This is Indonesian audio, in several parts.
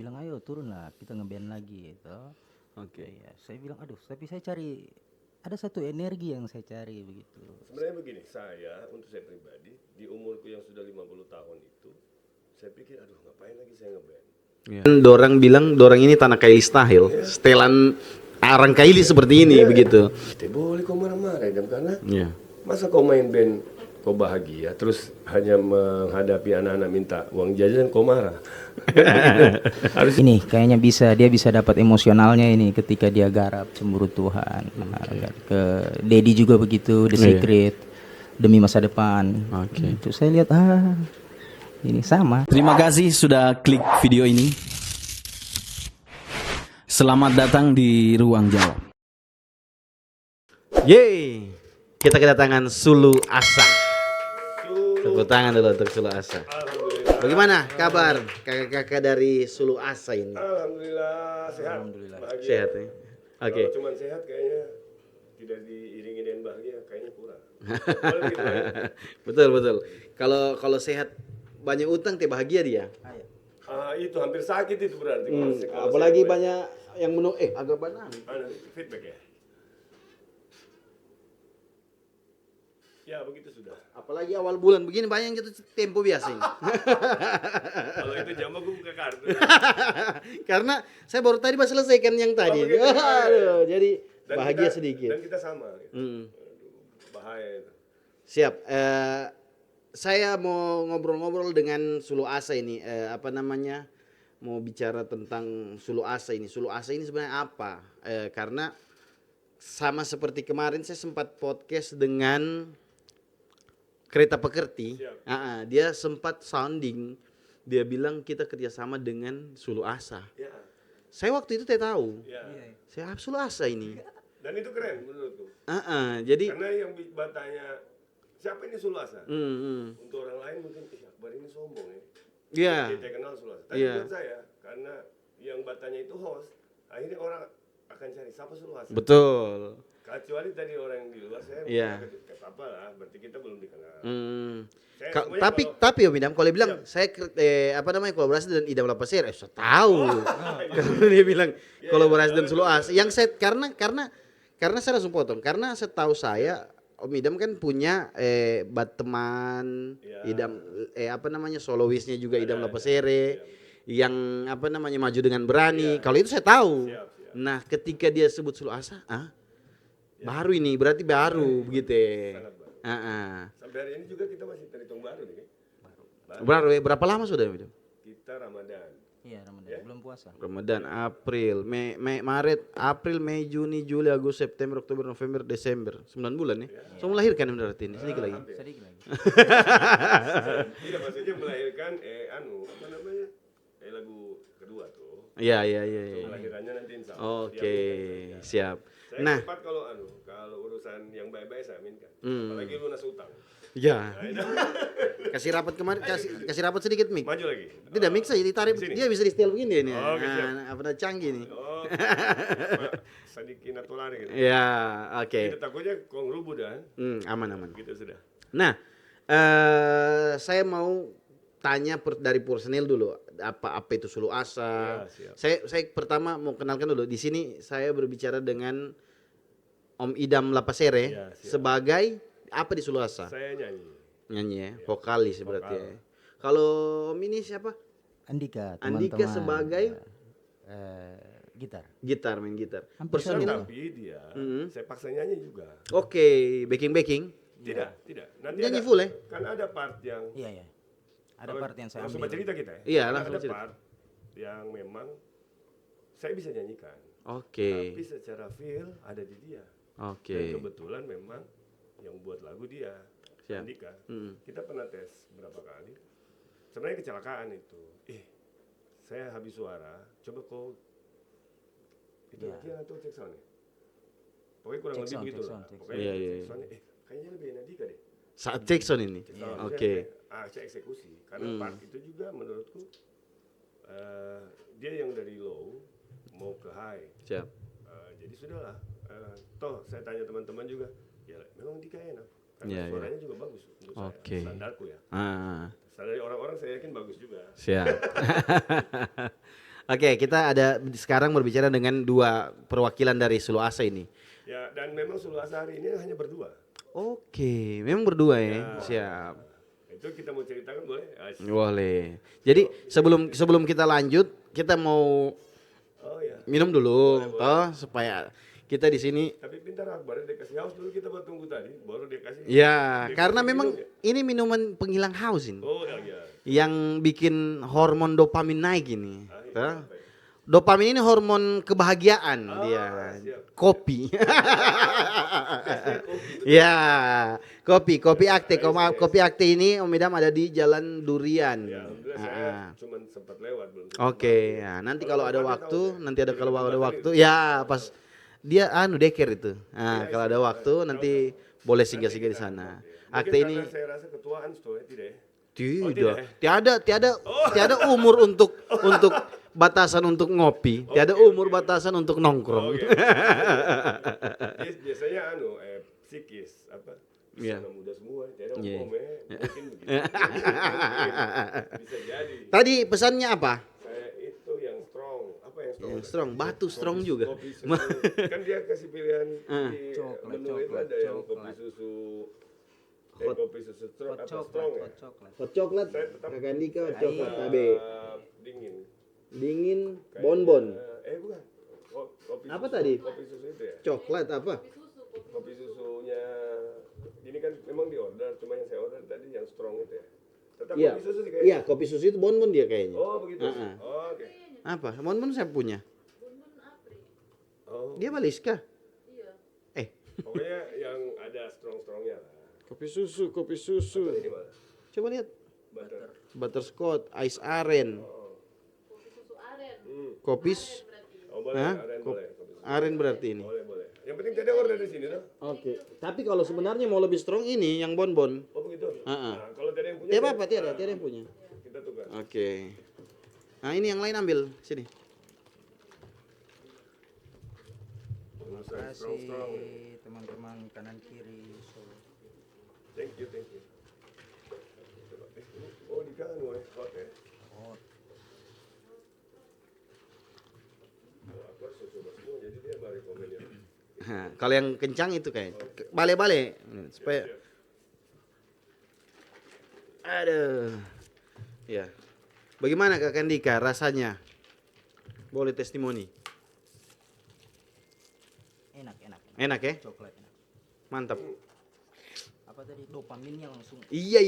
bilang ayo turun lah kita ngeband lagi gitu. Oke. Ya, saya bilang aduh tapi saya cari ada satu energi yang saya cari begitu. Sebenarnya begini, untuk saya pribadi, di umurku yang sudah 50 tahun itu, saya pikir, aduh ngapain lagi saya ngeband. Yeah. Dorang bilang dorang ini tanah Kaili style, setelan arang Kaili seperti ini begitu. Tidak boleh kau marah-marah, karena Iya. masa kau main band, kau bahagia, terus hanya menghadapi anak-anak minta uang jajan, kau marah. Ini kayaknya dia bisa dapat emosionalnya ini ketika dia garap cemburu Tuhan. Nah, ke Dedi juga begitu, The Secret, demi masa depan. Itu saya lihat ini sama. Terima kasih sudah klik video ini. Selamat datang di Ruang Jawab. Yeay, kita kedatangan Sulu Asa. Tepuk tangan dulu untuk Sulu Asa. Bagaimana kabar kakak-kakak dari Sulu Asa ini? Alhamdulillah sehat. Bahagia. Sehat ya? Oke. Kalau cuma sehat kayaknya tidak diiringi dengan bahagia, kayaknya kurang. Boleh gitu, ya? Betul. Kalau sehat banyak utang teh bahagia dia. Itu hampir sakit itu berarti. Kalau Apalagi saya- banyak yang agak banyak. feedback ya. Ya begitu sudah. Apalagi awal bulan begini banyak yang jatuh tempo biasa ini. Kalau itu jam aku buka kartu. Karena saya baru tadi selesaikan yang tadi. begitu. Aduh, jadi Dan bahagia kita- sedikit. Dan kita sama. Gitu. Mm. Bahaya itu. Siap. Saya mau ngobrol-ngobrol dengan Sulu Asa ini. Mau bicara tentang Sulu Asa ini. Sulu Asa ini sebenarnya apa? Karena sama seperti kemarin saya sempat podcast dengan Kereta Pekerti. Dia sempat sounding. Dia bilang kita kerjasama dengan Sulu Asa. Ya. Saya waktu itu tidak tahu. Ya. Saya Sulu Asa ini. Dan itu keren menurutku. Jadi. Karena yang bertanya siapa ini Sulasa? Untuk orang lain mungkin Akbar ini sombong ya. Iya. Kita kenal Sulasa. Tapi Iya. buat saya karena yang bertanya itu host, akhirnya orang akan cari siapa Sulasa. Betul. Kecuali tadi orang yang di luar saya Iya. kata apa lah, berarti kita belum dikenal. Saya Ka- semuanya tapi kalau- tapi Om Idam kalau dia bilang saya kolaborasi dengan Idam Lapasir, saya tahu. Kalau dia bilang kolaborasi dengan Sulu Asa, yang saya karena saya langsung potong karena setahu saya Om Idam kan punya teman Idam soloistnya juga Idam Lapasere yang maju dengan berani. Kalau itu saya tahu. Siap. Nah, ketika dia sebut Sulu Asa, baru ini berarti baru begitu ya. Sangat baru. Sampai hari ini juga kita masih terhitung baru nih. berapa lama sudah Om Idam? Kita Ramadan. Iya, Ramadan belum puasa. Ramadan, April, Mei, Maret, April, Mei, Juni, Juli, Agustus, September, Oktober, November, Desember. 9 bulan ya. So melahirkan berarti ini sedikit lagi. Sedikit lagi. Tidak maksudnya melahirkan lagu kedua tuh. Iya. Kelahirannya nanti insya Allah. Oke, siap. Saya Nah, cepat kalau urusan yang baik-baik saya aminkan. Apalagi lunas utang. ya. Kasih rapat kemarin, kasih rapat sedikit mik. Maju lagi. Tidak mik saja ditarik, Sini. dia bisa di setel begini nih. Oke, siap. Apa canggih nih. Oh, sedikit natulari gitu. Ya, oke. Kita takutnya kong rubuh dah. Aman. Gitu sudah. Nah, saya mau tanya dari personil dulu. Apa itu Sulu Asa? Ya, siap. Saya pertama mau kenalkan dulu. Di sini saya berbicara dengan Om Idam Lapasere Ya, siap. sebagai apa di Sulu Asa? Saya nyanyi. Nyanyi ya, vokalis berarti ya. Kalau Om ini siapa? Andika, Andika teman-teman. sebagai gitar. main gitar. Hampir Personil. Tapi dia, saya paksa nyanyi juga. Oke, backing. Tidak. Nanti Nyanyi ada, full ya? Kan ada part yang Iya. Ada kalau part yang saya langsung ambil. cerita kita ya. Iya, Karena langsung ada cerita. part yang memang saya bisa nyanyikan. Oke. Tapi secara feel ada di dia. Oke. Dan kebetulan memang yang buat lagu dia, Siap. Andika. Kita pernah tes berapa kali. Sebenarnya kecelakaan itu. Saya habis suara, coba kau itu lagi atau cek sound ya? Pokoknya kurang Cek lebih sound, begitu cek lah. sound, cek Pokoknya sound. cek Iya. soundnya, kayaknya lebih Andika deh. Saat Jackson ini. Cek sound. Oke. Saya eksekusi. Karena part itu juga menurutku dia yang dari low mau ke high. Siap. Jadi sudahlah. Toh saya tanya teman-teman juga, ya memang Dika enak. Karena Iya, suaranya juga bagus menurut Oke. saya. Standarku ya. Ah, Standar orang-orang saya yakin bagus juga. siap. Oke, kita ada sekarang berbicara dengan dua perwakilan dari Sulu Asa ini. Ya, dan memang Sulu Asa hari ini hanya berdua. Oke, memang berdua ya. Siap. Itu kita mau ceritakan boleh? Boleh. Jadi sebelum kita lanjut, kita mau Oh ya. minum dulu, toh supaya kita di sini. Tapi pintar Akbar, dia kasih haus dulu, kita buat tunggu tadi, baru dia kasih. Ya, dia karena kasih memang minum ya? ini minuman penghilang haus ini. Oh ya. Yang bikin hormon dopamin naik ini. Iya, Toh? apa ya? Dopamin ini hormon kebahagiaan dia. siap. Kopi. Ya, kopi akte. Kopi akte ini Om Idam ada di Jalan Durian. Ya, alhamdulillah saya cuma sempat lewat belum. Oke, ya, nanti kalau ada waktu, kalau ada waktu, ya pas dia deker itu. Nah, kalau ada waktu nanti boleh singgah-singgah di sana. Akte Mungkin ini karena saya rasa ketuaan tuh tidak ya? tidak, tiada umur untuk batasan untuk ngopi, tiada umur batasan untuk nongkrong. Biasanya psikis apa? Iya. Anak muda semua, tidak ada Iya. umum mungkin begitu. Bisa jadi. Tadi pesannya apa? Saya itu yang strong. Apa yang strong? Yang strong, batu strong juga. Kopi susu. Kan dia kasih pilihan di menu itu ada yang kopi susu. Kopi susu strong apa strong ya? Hot coklat, Saya tetap Kakak Andika hot coklat eh, AB. dingin. Dingin, Kayak, bonbon. Bukan. Kopi Apa susu. tadi? Kopi susu itu ya. Coklat apa? Kopi susunya ini kan memang di order, cuma yang saya order tadi yang strong itu ya. Tetap Iya. kopi susu sih kayaknya. Iya, kopi susu itu bonbon dia kayaknya. Oh begitu. Heeh. Oh, oke. Apa? Bonbon saya punya. Oh. Dia Baliska. Pokoknya yang ada strongnya lah. Kopi susu. Ini mana? Coba lihat. Butter. Butterscotch, ice aren. Kopi Oh boleh, Hah? aren boleh. Kopi susu. aren berarti ini. Boleh. Yang penting tadi order di sini tuh. Oke. Tapi kalau sebenarnya mau lebih strong ini yang bonbon. Oh begitu. Heeh. Nah, kalau tadi yang punya. Tiada apa? Tiada yang punya. Kita tukar. Oke. Nah ini yang lain ambil sini. Strong. teman-teman kanan kiri. Thank you. Coba, ini, oh di kanan hot ya. Oh, aku harus coba semua, jadi dia balik komennya. Nah, kalau yang kencang itu kayak bale-bale supaya. Aduh. Ya. Bagaimana Kak Andika rasanya? Boleh testimoni. Enak. Enak ya? Coklat enak. Mantap. Apa tadi dopaminnya langsung. Iya.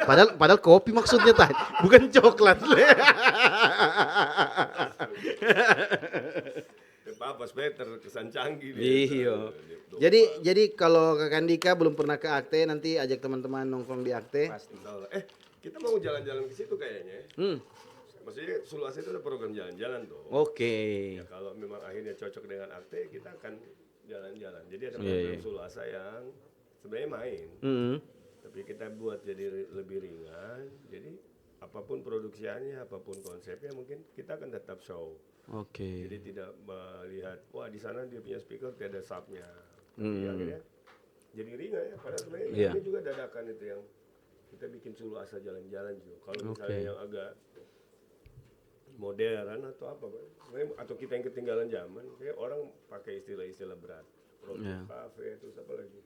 Padahal kopi maksudnya tadi, bukan coklat. Apa supaya terkesan canggih dia. Iya. Jadi kalau Kak Andika belum pernah ke Akte, nanti ajak teman-teman nongkrong di Akte. Pasti. Kita mau jalan-jalan ke situ kayaknya. Maksudnya Sulu Asa itu ada program jalan-jalan tuh. Oke. Ya, kalau memang akhirnya cocok dengan Akte, kita akan jalan-jalan. Jadi ada Iya, program iya. Sulu Asa yang sebenarnya main, tapi kita buat jadi lebih ringan. Jadi apapun produksiannya, apapun konsepnya, mungkin kita akan tetap show. Oke. Jadi tidak melihat, wah di sana dia punya speaker tidak ada subnya. Tapi akhirnya jadi ringan ya. Padahal sebenarnya Iya. ini juga dadakan itu yang kita bikin Sulu Asa jalan-jalan juga. Kalau misalnya Oke. yang agak modern atau apa, sebenarnya atau kita yang ketinggalan zaman, kayak orang pakai istilah-istilah berat, produk kafe terus apa lagi,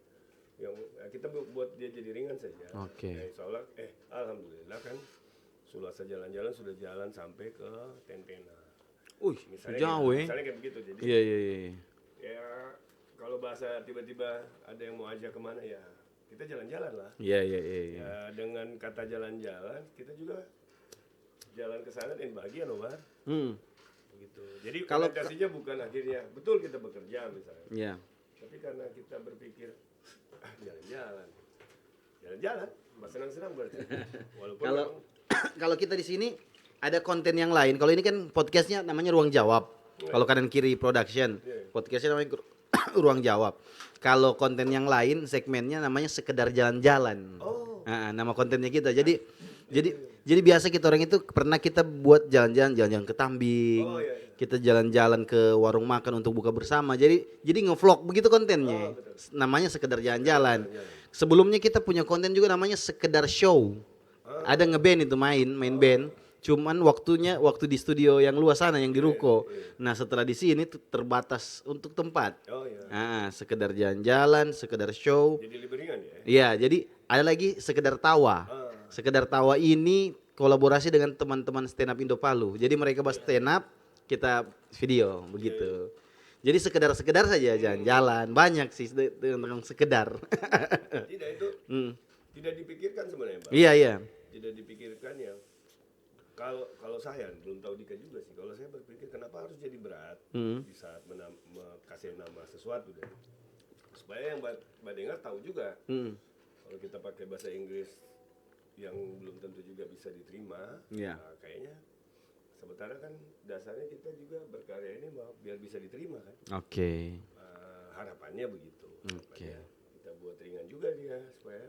yang kita buat dia jadi ringan saja. Oke. Ya, soalnya alhamdulillah kan Sulu Asa jalan-jalan sudah jalan sampai ke Tentena. Misalnya jauh gitu, ya. misalnya kayak begitu. Jadi Iya. ya kalau bahasa tiba-tiba ada yang mau ajak kemana ya kita jalan-jalan lah. Iya. Ya dengan kata jalan-jalan kita juga jalan ke sana dan bagian loh Bar. Begitu. Jadi Kalau orientasinya bukan akhirnya betul kita bekerja misalnya. Iya. Tapi karena kita berpikir jalan-jalan, senang-senang berarti. Walaupun Kalau memang- kalau kita di sini ada konten yang lain. Kalau ini kan podcastnya namanya Ruang Jawab. Kalau kanan kiri production, podcastnya namanya Ruang Jawab. Kalau konten yang lain segmennya namanya Sekedar Jalan-Jalan. Nah, nama kontennya kita. Jadi biasa kita orang itu pernah kita buat jalan-jalan ke Tambing. Kita jalan-jalan ke warung makan untuk buka bersama. Jadi ngevlog begitu kontennya. Namanya Sekedar Jalan-Jalan. Sebelumnya kita punya konten juga namanya Sekedar Show. Ada ngeband itu main band. Cuman waktu di studio yang luas sana yang di ruko. Nah, setelah di sini tuh terbatas untuk tempat. Oh iya. Nah, sekedar jalan-jalan, sekedar show. Jadi lebih ringan ya. Iya, jadi ada lagi sekedar tawa. Sekedar tawa ini kolaborasi dengan teman-teman stand up Indo Palu. Jadi mereka bahas stand up, kita video begitu. Jadi sekedar-sekedar saja jalan-jalan. Banyak sih tentang sekedar. Tidak itu tidak dipikirkan sebenarnya, Bang. Iya, iya. Tidak dipikirkan ya. Kalau saya belum tahu Dika juga sih. Kalau saya berpikir kenapa harus jadi berat di saat kasih nama sesuatu deh. Supaya yang Mbak dengar tahu juga. Kalau kita pakai bahasa Inggris yang belum tentu juga bisa diterima, Iya. nah, kayaknya sementara kan dasarnya kita juga berkarya ini biar bisa diterima kan. Oke. Harapannya begitu. Oke. Harapannya kita buat ringan juga dia supaya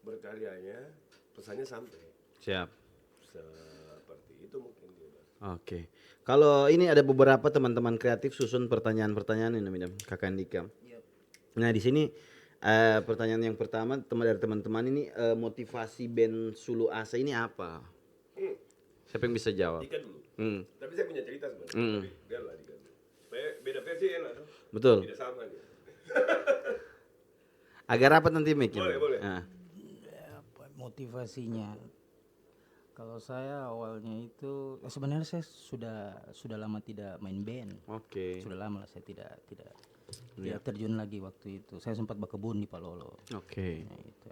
berkaryanya pesannya sampai. Siap. Seperti itu mungkin dia, Bang. Oke. Kalau ini ada beberapa teman-teman kreatif susun pertanyaan-pertanyaan ini, Midam, Kakak Andika. Nah, di sini pertanyaan yang pertama dari teman-teman ini motivasi band Sulu Asa ini apa? Siapa yang bisa jawab? Dika dulu. Tapi saya punya cerita sebenarnya. Tapi biarlah Dika dulu. Supaya beda versi enak tuh. Betul. Tidak sama dia. Agak rapat nanti mic. Boleh. Motivasinya, kalau saya awalnya itu sebenarnya saya sudah lama tidak main band. Oke. Sudah lama lah saya tidak terjun lagi waktu itu. Saya sempat berkebun di Palolo. Oke. Nah, itu,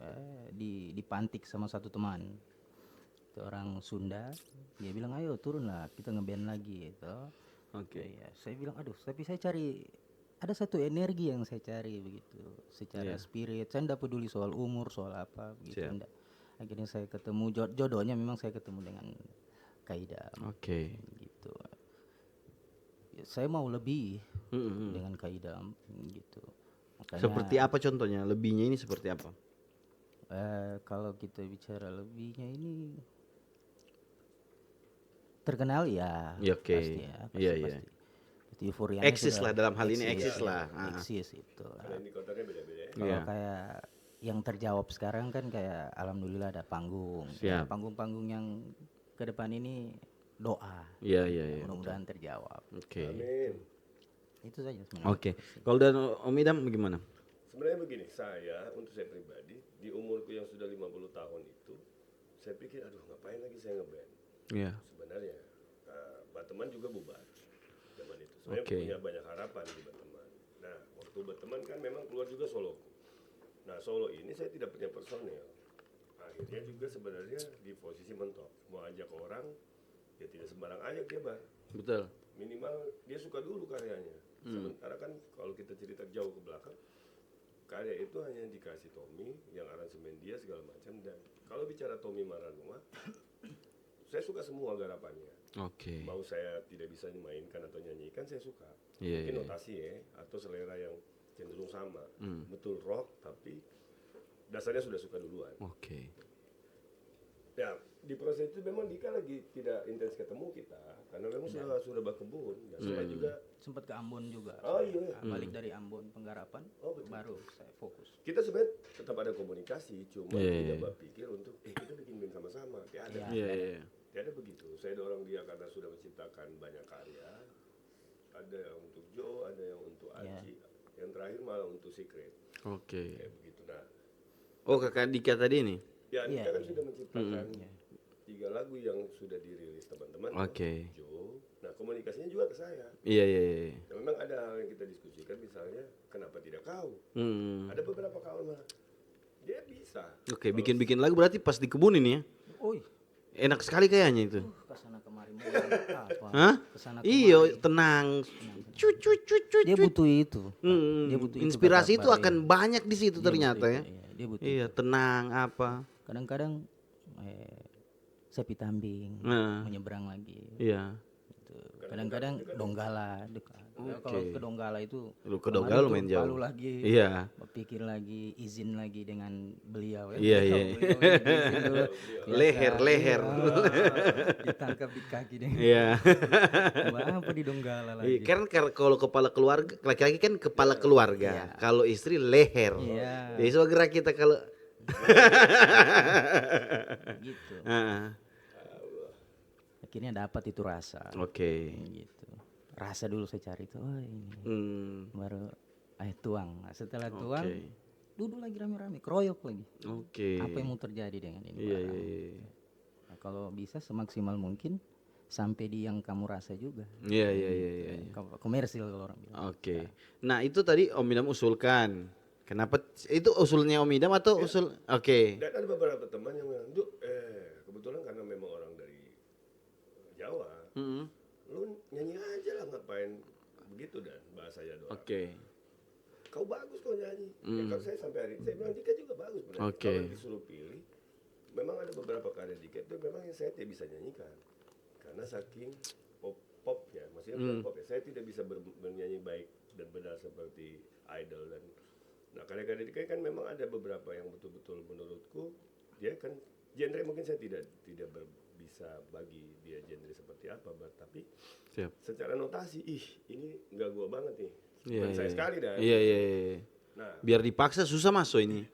dipantik sama satu teman, itu orang Sunda. Dia bilang ayo turunlah kita ngeband lagi gitu. Oke. Ya, saya bilang aduh, tapi saya cari ada satu energi yang saya cari begitu. Secara spirit, saya tidak peduli soal umur, soal apa begitu. Enggak. Akhirnya saya ketemu jodohnya memang saya ketemu dengan Kaidam. Oke. Gitu. Ya, saya mau lebih dengan Kaidam gitu. Makanya, Seperti apa contohnya? Lebihnya ini seperti apa? kalau kita bicara lebihnya ini terkenal ya. Ya, oke. Pasti ya. Iya. Pasti euforianya Eksis sudah- lah dalam hal ini, eksis lah. Eksis itu. Karena indikatornya beda-beda ya. Kalau Iya. kayak yang terjawab sekarang kan kayak alhamdulillah ada panggung. Siap. Panggung-panggung yang ke depan ini doa. Iya. Mudah-mudahan terjawab. Oke. Amin. Itu saja sebenarnya. Oke. Kalau dari Om Idam bagaimana? Sebenarnya begini, untuk saya pribadi, di umurku yang sudah 50 tahun itu, saya pikir, aduh ngapain lagi saya ngeband. Iya. Sebenarnya, Bateman juga bubar zaman itu. Sebenarnya Oke. punya banyak harapan di Bateman. Nah, waktu Bateman kan memang keluar juga soloku. Nah, solo ini saya tidak punya personel. Akhirnya juga sebenarnya di posisi mentok. Mau ajak orang, ya tidak sembarang ajak dia, Bang. Betul. Minimal dia suka dulu karyanya. Sementara kan kalau kita cerita jauh ke belakang, karya itu hanya dikasih Tommy yang aransemen dia segala macam. Dan kalau bicara Tommy Maranua, saya suka semua garapannya. Oke. Mau saya tidak bisa dimainkan atau nyanyikan, saya suka. Iya, Mungkin iya. notasi ya, atau selera yang cenderung sama. Betul rock, tapi dasarnya sudah suka duluan. Oke. Ya, di proses itu memang Dika lagi tidak intens ketemu kita, karena memang sudah berkebun. Dan saya juga Sempat ke Ambon juga. Oh, iya. Balik dari Ambon Penggarapan, Oh, betul. baru saya fokus. kita sebenarnya tetap ada komunikasi, cuma Iya. tidak berpikir untuk kita bikin band sama-sama. Tiada. Iya. Tiada begitu. Saya dorong dia karena sudah menciptakan banyak karya. Ada yang untuk Joe, ada yang untuk Aji, yang terakhir malah untuk Secret. Oke. Kayak begitu. Nah, Oh, Kakak Dika tadi nih. ya Iya, kita kan sudah menciptakan 3 lagu yang sudah dirilis teman-teman. Oke. Joe. Nah, komunikasinya juga ke saya. Iya. Ya, memang ada hal yang kita diskusikan, misalnya kenapa tidak kau? Hmm. Ada beberapa kawan malah dia bisa. Oke, bikin lagu berarti pas di kebun ini ya. Oi, Enak sekali kayaknya itu. kesana kemari mau apa? Hah? Kesana Iyo, kemari. tenang. Cut. Dia butuh itu. Hmm, Dia butuh itu, inspirasi Kak itu Akbar, akan iya. banyak di situ Dia ternyata butuh ya. itu, iya, dia butuh Iya, itu. tenang apa. Kadang-kadang sepi tambing, Nah. menyeberang lagi. Iya. Gitu. Kadang-kadang Donggala dekat. Kalau ke Donggala itu Lu ke kemarin Donggala tuh lumayan jauh. Palu lagi. Iya. Berpikir lagi, izin lagi dengan beliau ya. Iya. Beliau izin dulu. Biasa, Leher. ditangkap di kaki deh. Iya. Apa di Donggala Iya, lagi. kan kalau kepala keluarga, laki-laki kan kepala keluarga. Kalau istri leher. Iya. Jadi semua gerak kita kalau Gitu. Ah, Akhirnya dapat itu rasa. Oke. Gitu. Rasa dulu saya cari tuh, oh ini. Hmm, Baru tuang. Nah, setelah tuang, Oke. duduk lagi rame-rame, keroyok lagi. Oke. Apa yang mau terjadi dengan ini Iya, barang? iya, iya. Nah, kalau bisa semaksimal mungkin sampai di yang kamu rasa juga. Iya, iya, iya, iya, iya. Komersil kalau orang bilang. Oke. Nah, itu tadi Om Idam usulkan. Kenapa itu usulnya Om Idam atau usul? Oke. Dan ada beberapa teman yang bilang, "Duh, kebetulan karena memang orang dari Jawa, Mm-mm. lu nyanyi aja lah, ngapain begitu dan bahasa Jawa. Oke. Kau bagus kau nyanyi." Ya, kalau saya sampai hari ini saya bilang Dika juga bagus benar. Oke. Kalau disuruh pilih, memang ada beberapa karya Dika itu memang yang saya tidak bisa nyanyikan karena saking popnya, maksudnya bukan pop ya. Saya tidak bisa bernyanyi baik dan benar seperti idol dan nah karya-karya Dika kan memang ada beberapa yang betul-betul menurutku dia kan genre mungkin saya tidak bisa bagi dia genre seperti apa, tapi Siap. secara notasi ini nggak gua banget nih. Iya, Bukan saya iya. sekali dah. Iya, iya, iya. Nah, Biar dipaksa susah masuk ini.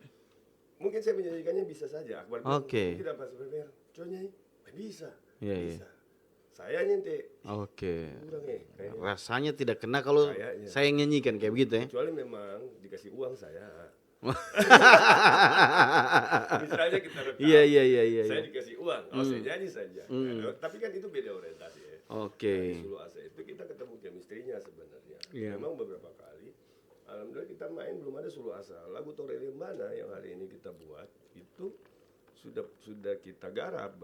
mungkin saya menyanyikannya bisa saja. Akbar Oke. tidak pas berbiar, coba nyanyi, bisa, Iya, iya. bisa. Saya nyentik, Oke. kurang kayaknya. Rasanya tidak kena kalau Kayaknya. saya yang nyanyikan kayak begitu ya. Kecuali memang dikasih uang saya. Misalnya kita rekam, Iya, iya, iya, iya. saya iya. dikasih uang, saya nyanyi saja. Nah, tapi kan itu beda orientasi ya. Oke. Nah, di Sulu Asa itu kita ketemu chemistry-nya sebenarnya. Iya. Memang beberapa kali, alhamdulillah kita main belum ada Sulu Asa. Lagu Torelli mana yang hari ini kita buat itu sudah kita garap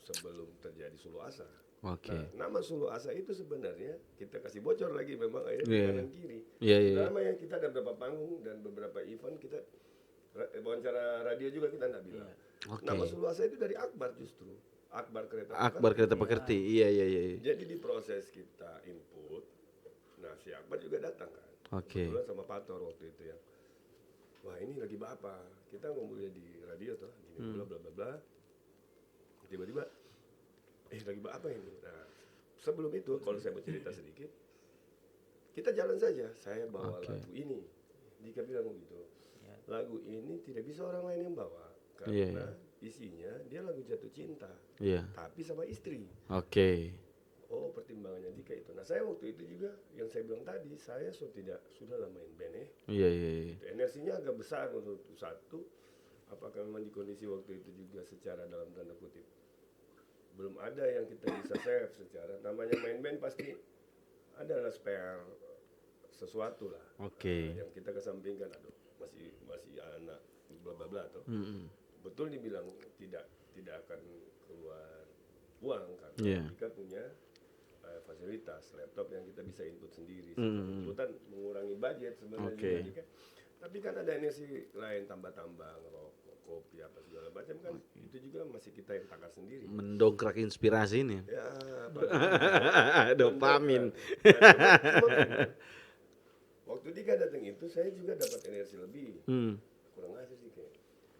sebelum terjadi Sulu Asa. Oke. Nah, nama Sulu Asa itu sebenarnya kita kasih bocor lagi memang akhirnya Iya. di kanan kiri. Iya, iya. Nama yang kita ada beberapa panggung dan beberapa event kita wawancara radio juga kita nggak bilang. Oke. Nama Sulu Asa itu dari Akbar justru. Akbar Kereta Akbar Pekerti. Kereta Pekerti. Iya, iya, iya. Jadi di proses kita input, nah si Akbar juga datang kan. Oke. Kebetulan sama Pator waktu itu ya. Wah ini lagi apa? Kita ngomongnya di radio tuh, gini bla bla bla bla. Tiba-tiba, lagi apa ini? Nah sebelum itu kalau saya mau cerita sedikit, kita jalan saja. Saya bawa lagu ini. Dika bilang begitu. Lagu ini tidak bisa orang lain yang bawa karena isinya dia lagu jatuh cinta. Iya. Tapi sama istri. Oke. Oh pertimbangannya Dika itu. Nah saya waktu itu juga yang saya bilang tadi, saya sudah lah main band ya. Iya, iya, iya. Energinya agak besar untuk satu. Apakah memang di kondisi waktu itu juga secara dalam tanda kutip belum ada yang kita bisa save secara namanya main band pasti adalah spare sesuatu lah. Oke. Yang kita kesampingkan, aduh masih anak bla bla bla tuh. Betul dibilang tidak akan keluar uang karena Iya. kita punya fasilitas laptop yang kita bisa input sendiri. Inputan mengurangi budget sebenarnya Oke. juga Dika. Tapi kan ada energi lain tambah-tambah ngerokok, kopi apa segala macam kan itu juga masih kita yang takar sendiri. Mendongkrak inspirasi ini. Ya, Dopamin. Cuma waktu Dika datang itu saya juga dapat energi lebih. Kurang asik sih kayak.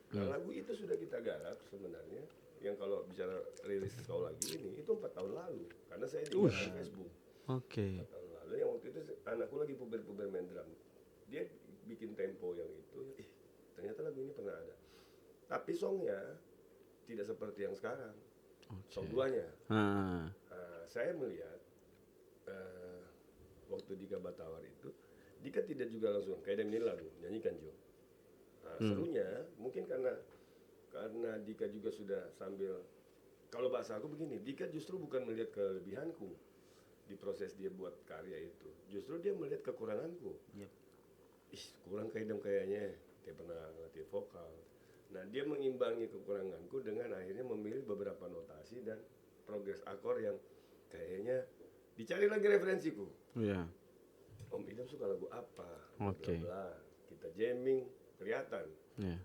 Nah, lagu itu sudah kita garap sebenarnya. Yang kalau bicara rilis kau lagi ini itu 4 tahun lalu karena saya di Facebook. Oke. 4 tahun lalu yang waktu itu anakku lagi puber main drum. Dia bikin tempo yang itu, ternyata lagu ini pernah ada. Tapi songnya tidak seperti yang sekarang. Song duanya. Saya melihat waktu Dika Batawar itu, Dika tidak juga langsung kayak ini lagu nyanyikan Jo. Nah, serunya mungkin karena Dika juga sudah sambil kalau bahasa aku begini, Dika justru bukan melihat kelebihanku di proses dia buat karya itu, justru dia melihat kekuranganku. Kurang kayaknya dia pernah ngelatih vokal. Nah dia mengimbangi kekuranganku dengan akhirnya memilih beberapa notasi dan progres akor yang kayaknya dicari lagi referensiku. Iya. Om Idam suka lagu apa? Oke. Bla bla. Kita jamming kelihatan. Iya.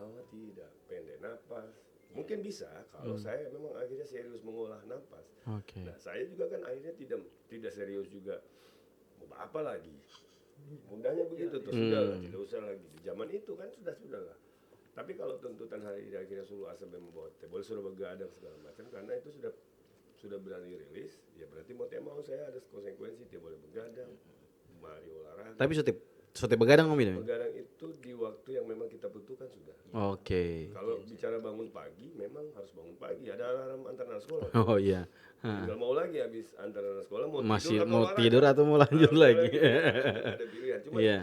Tidak, pendek napas. Mungkin bisa kalau saya memang akhirnya serius mengolah napas. Oke. Nah, saya juga kan akhirnya tidak serius juga. Mau apa lagi? Mudahnya begitu tuh sudah lah, tidak usah lagi. Di zaman itu kan sudah lah. Tapi kalau tuntutan hari ini akhirnya Sulu Asa membawa boleh sudah begadang segala macam karena itu sudah berani rilis, ya berarti mau saya ada konsekuensi dia boleh begadang, mari olahraga. Tapi Sutip, Sote begadang Om ini. Begadang itu di waktu yang memang kita butuhkan sudah. Oke. Kalau bicara bangun pagi, memang harus bangun pagi. Ada alarm antar anak sekolah. Oh iya. Tinggal mau lagi habis antar anak sekolah mau Masih tidur atau mau olahraga. tidur atau mau lanjut lagi. Ada pilihan. Cuma Iya.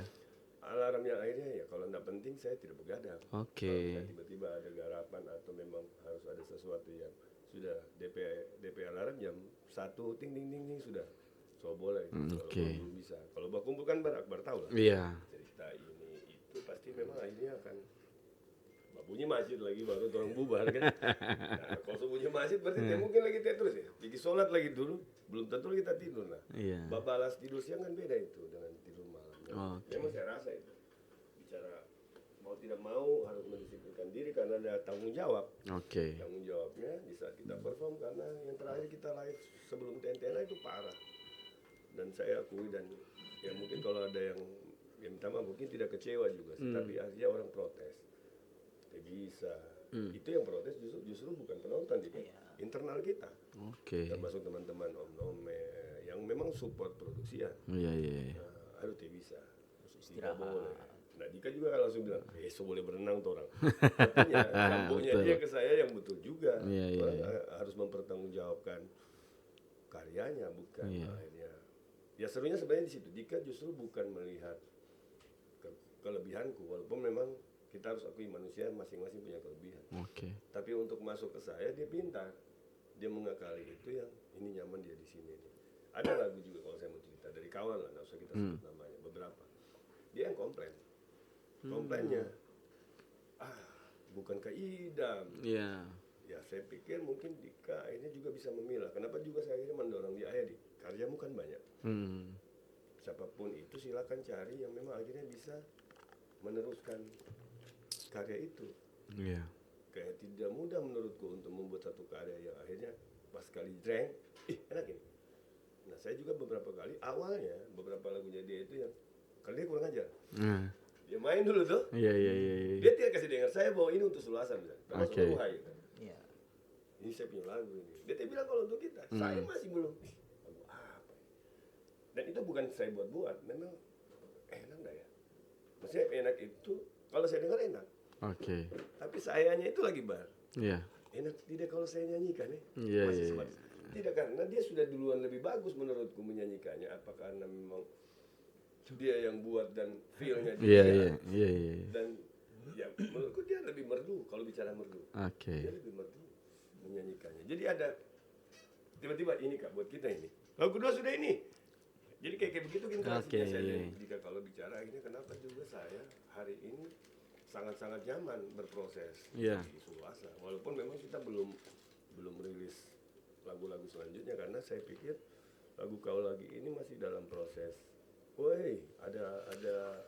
alarm yang akhirnya ya kalau enggak penting saya tidak begadang. Oke. Kalau tiba-tiba ada garapan atau memang harus ada sesuatu yang sudah DP alarm jam 1 ting ting ting ting sudah. So boleh. Oke. Kalau belum bisa. Kalau bawa kumpul kan Akbar tahu lah. Iya. Cerita ini itu pasti memang akhirnya akan bunyi masjid lagi baru orang bubar kan. Nah, kalau bunyi masjid berarti dia mungkin lagi terus ya. Lagi sholat lagi dulu, belum tentu kita tidur lah. Iya. Balas tidur siang kan beda itu dengan tidur malam. Oke. Memang saya rasa itu. Bicara mau tidak mau harus mendisiplinkan diri karena ada tanggung jawab. Oke. Tanggung jawabnya di saat kita perform karena yang terakhir kita live sebelum TNTNA itu parah. Dan saya akui dan ya mungkin kalau ada yang minta maaf mungkin tidak kecewa juga, tapi akhirnya orang protes. Tidak bisa. Itu yang protes justru bukan penonton jadi internal kita. Oke. Termasuk teman-teman Om Nome yang memang support produksian. Iya iya. Nah, aduh tidak bisa. Tidak boleh. Nah Dika juga kan langsung bilang, so boleh berenang tuh orang. Artinya kampungnya dia ke saya yang betul juga. Iya, iya, Orang iya. harus mempertanggungjawabkan karyanya bukan Iya. akhirnya. Ya serunya sebenarnya di situ. Dika justru bukan melihat kelebihanku, walaupun memang kita harus akui manusia masing-masing punya kelebihan. Oke. Tapi untuk masuk ke saya dia pintar, dia mengakali itu yang ini nyaman dia di sini. Ada lagu juga kalau saya mau cerita dari kawan lah, nggak usah kita sebut namanya beberapa. Dia yang komplainnya, bukan ke Idam. Iya. Ya saya pikir mungkin Dika ini juga bisa memilah. Kenapa juga saya akhirnya mendorong dia, di karyamu kan banyak. Siapapun itu silakan cari yang memang akhirnya bisa meneruskan karya itu. Iya. Kayak tidak mudah menurutku untuk membuat satu karya yang akhirnya pas kali jreng, enak ini. Nah saya juga beberapa kali awalnya beberapa lagunya dia itu yang kali dia kurang ajar. Dia main dulu tuh. Iya iya iya. Dia tidak kasih dengar saya bahwa ini untuk Suluasa misalnya. Termasuk Oke. Ruhai gitu. Iya. Ini saya punya lagu ini. Dia bilang kalau untuk kita, saya masih belum. Lagu apa? Dan itu bukan saya buat-buat, memang enak dah ya. Maksudnya enak itu kalau saya dengar enak. Oke. Tapi sayanya itu lagi bar. Iya. Enak tidak kalau saya nyanyikan ya? Iya, Masih iya, sebatas. Tidak karena dia sudah duluan lebih bagus menurutku menyanyikannya. Apa karena memang dia yang buat dan feel-nya Iya dia. iya iya iya. Dan ya menurutku dia lebih merdu kalau bicara merdu. Oke. Dia lebih merdu menyanyikannya. Jadi ada tiba-tiba ini Kak buat kita ini. Lagu kedua sudah ini. Jadi kayak begitu generasinya Oke, saya. iya. Jika kalau bicara ini kenapa juga saya hari ini sangat-sangat nyaman berproses Iya. di Suluasa. Walaupun memang kita belum rilis lagu-lagu selanjutnya karena saya pikir lagu Kau Lagi ini masih dalam proses. Woi, ada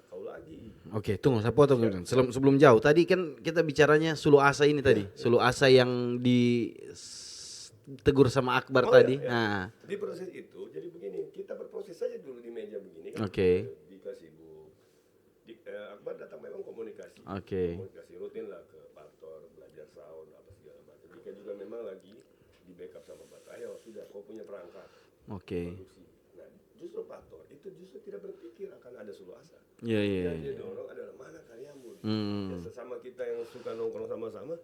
Kau Lagi. Oke, tunggu saya potong dulu. Sebelum jauh tadi kan kita bicaranya Sulu Asa ini tadi. Sulu Asa yang ditegur sama Akbar Oh, tadi. iya, iya. Nah, Di proses itu, jadi begini, kita berproses saja dulu di meja begini kan. Oke. Dika sibuk. Akbar datang memang komunikasi. Oke. Komunikasi rutin lah ke Pastor, belajar sound, apa segala macam. Dika juga memang lagi di backup sama Bapak. Ayo, sudah, kau punya perangkat. oke. Produksi. Nah, justru Pastor itu justru tidak berpikir akan ada Suluasa. Iya iya. Yang dia iya. dorong adalah mana karyamu. Hmm. Ya, sesama kita yang suka nongkrong sama-sama,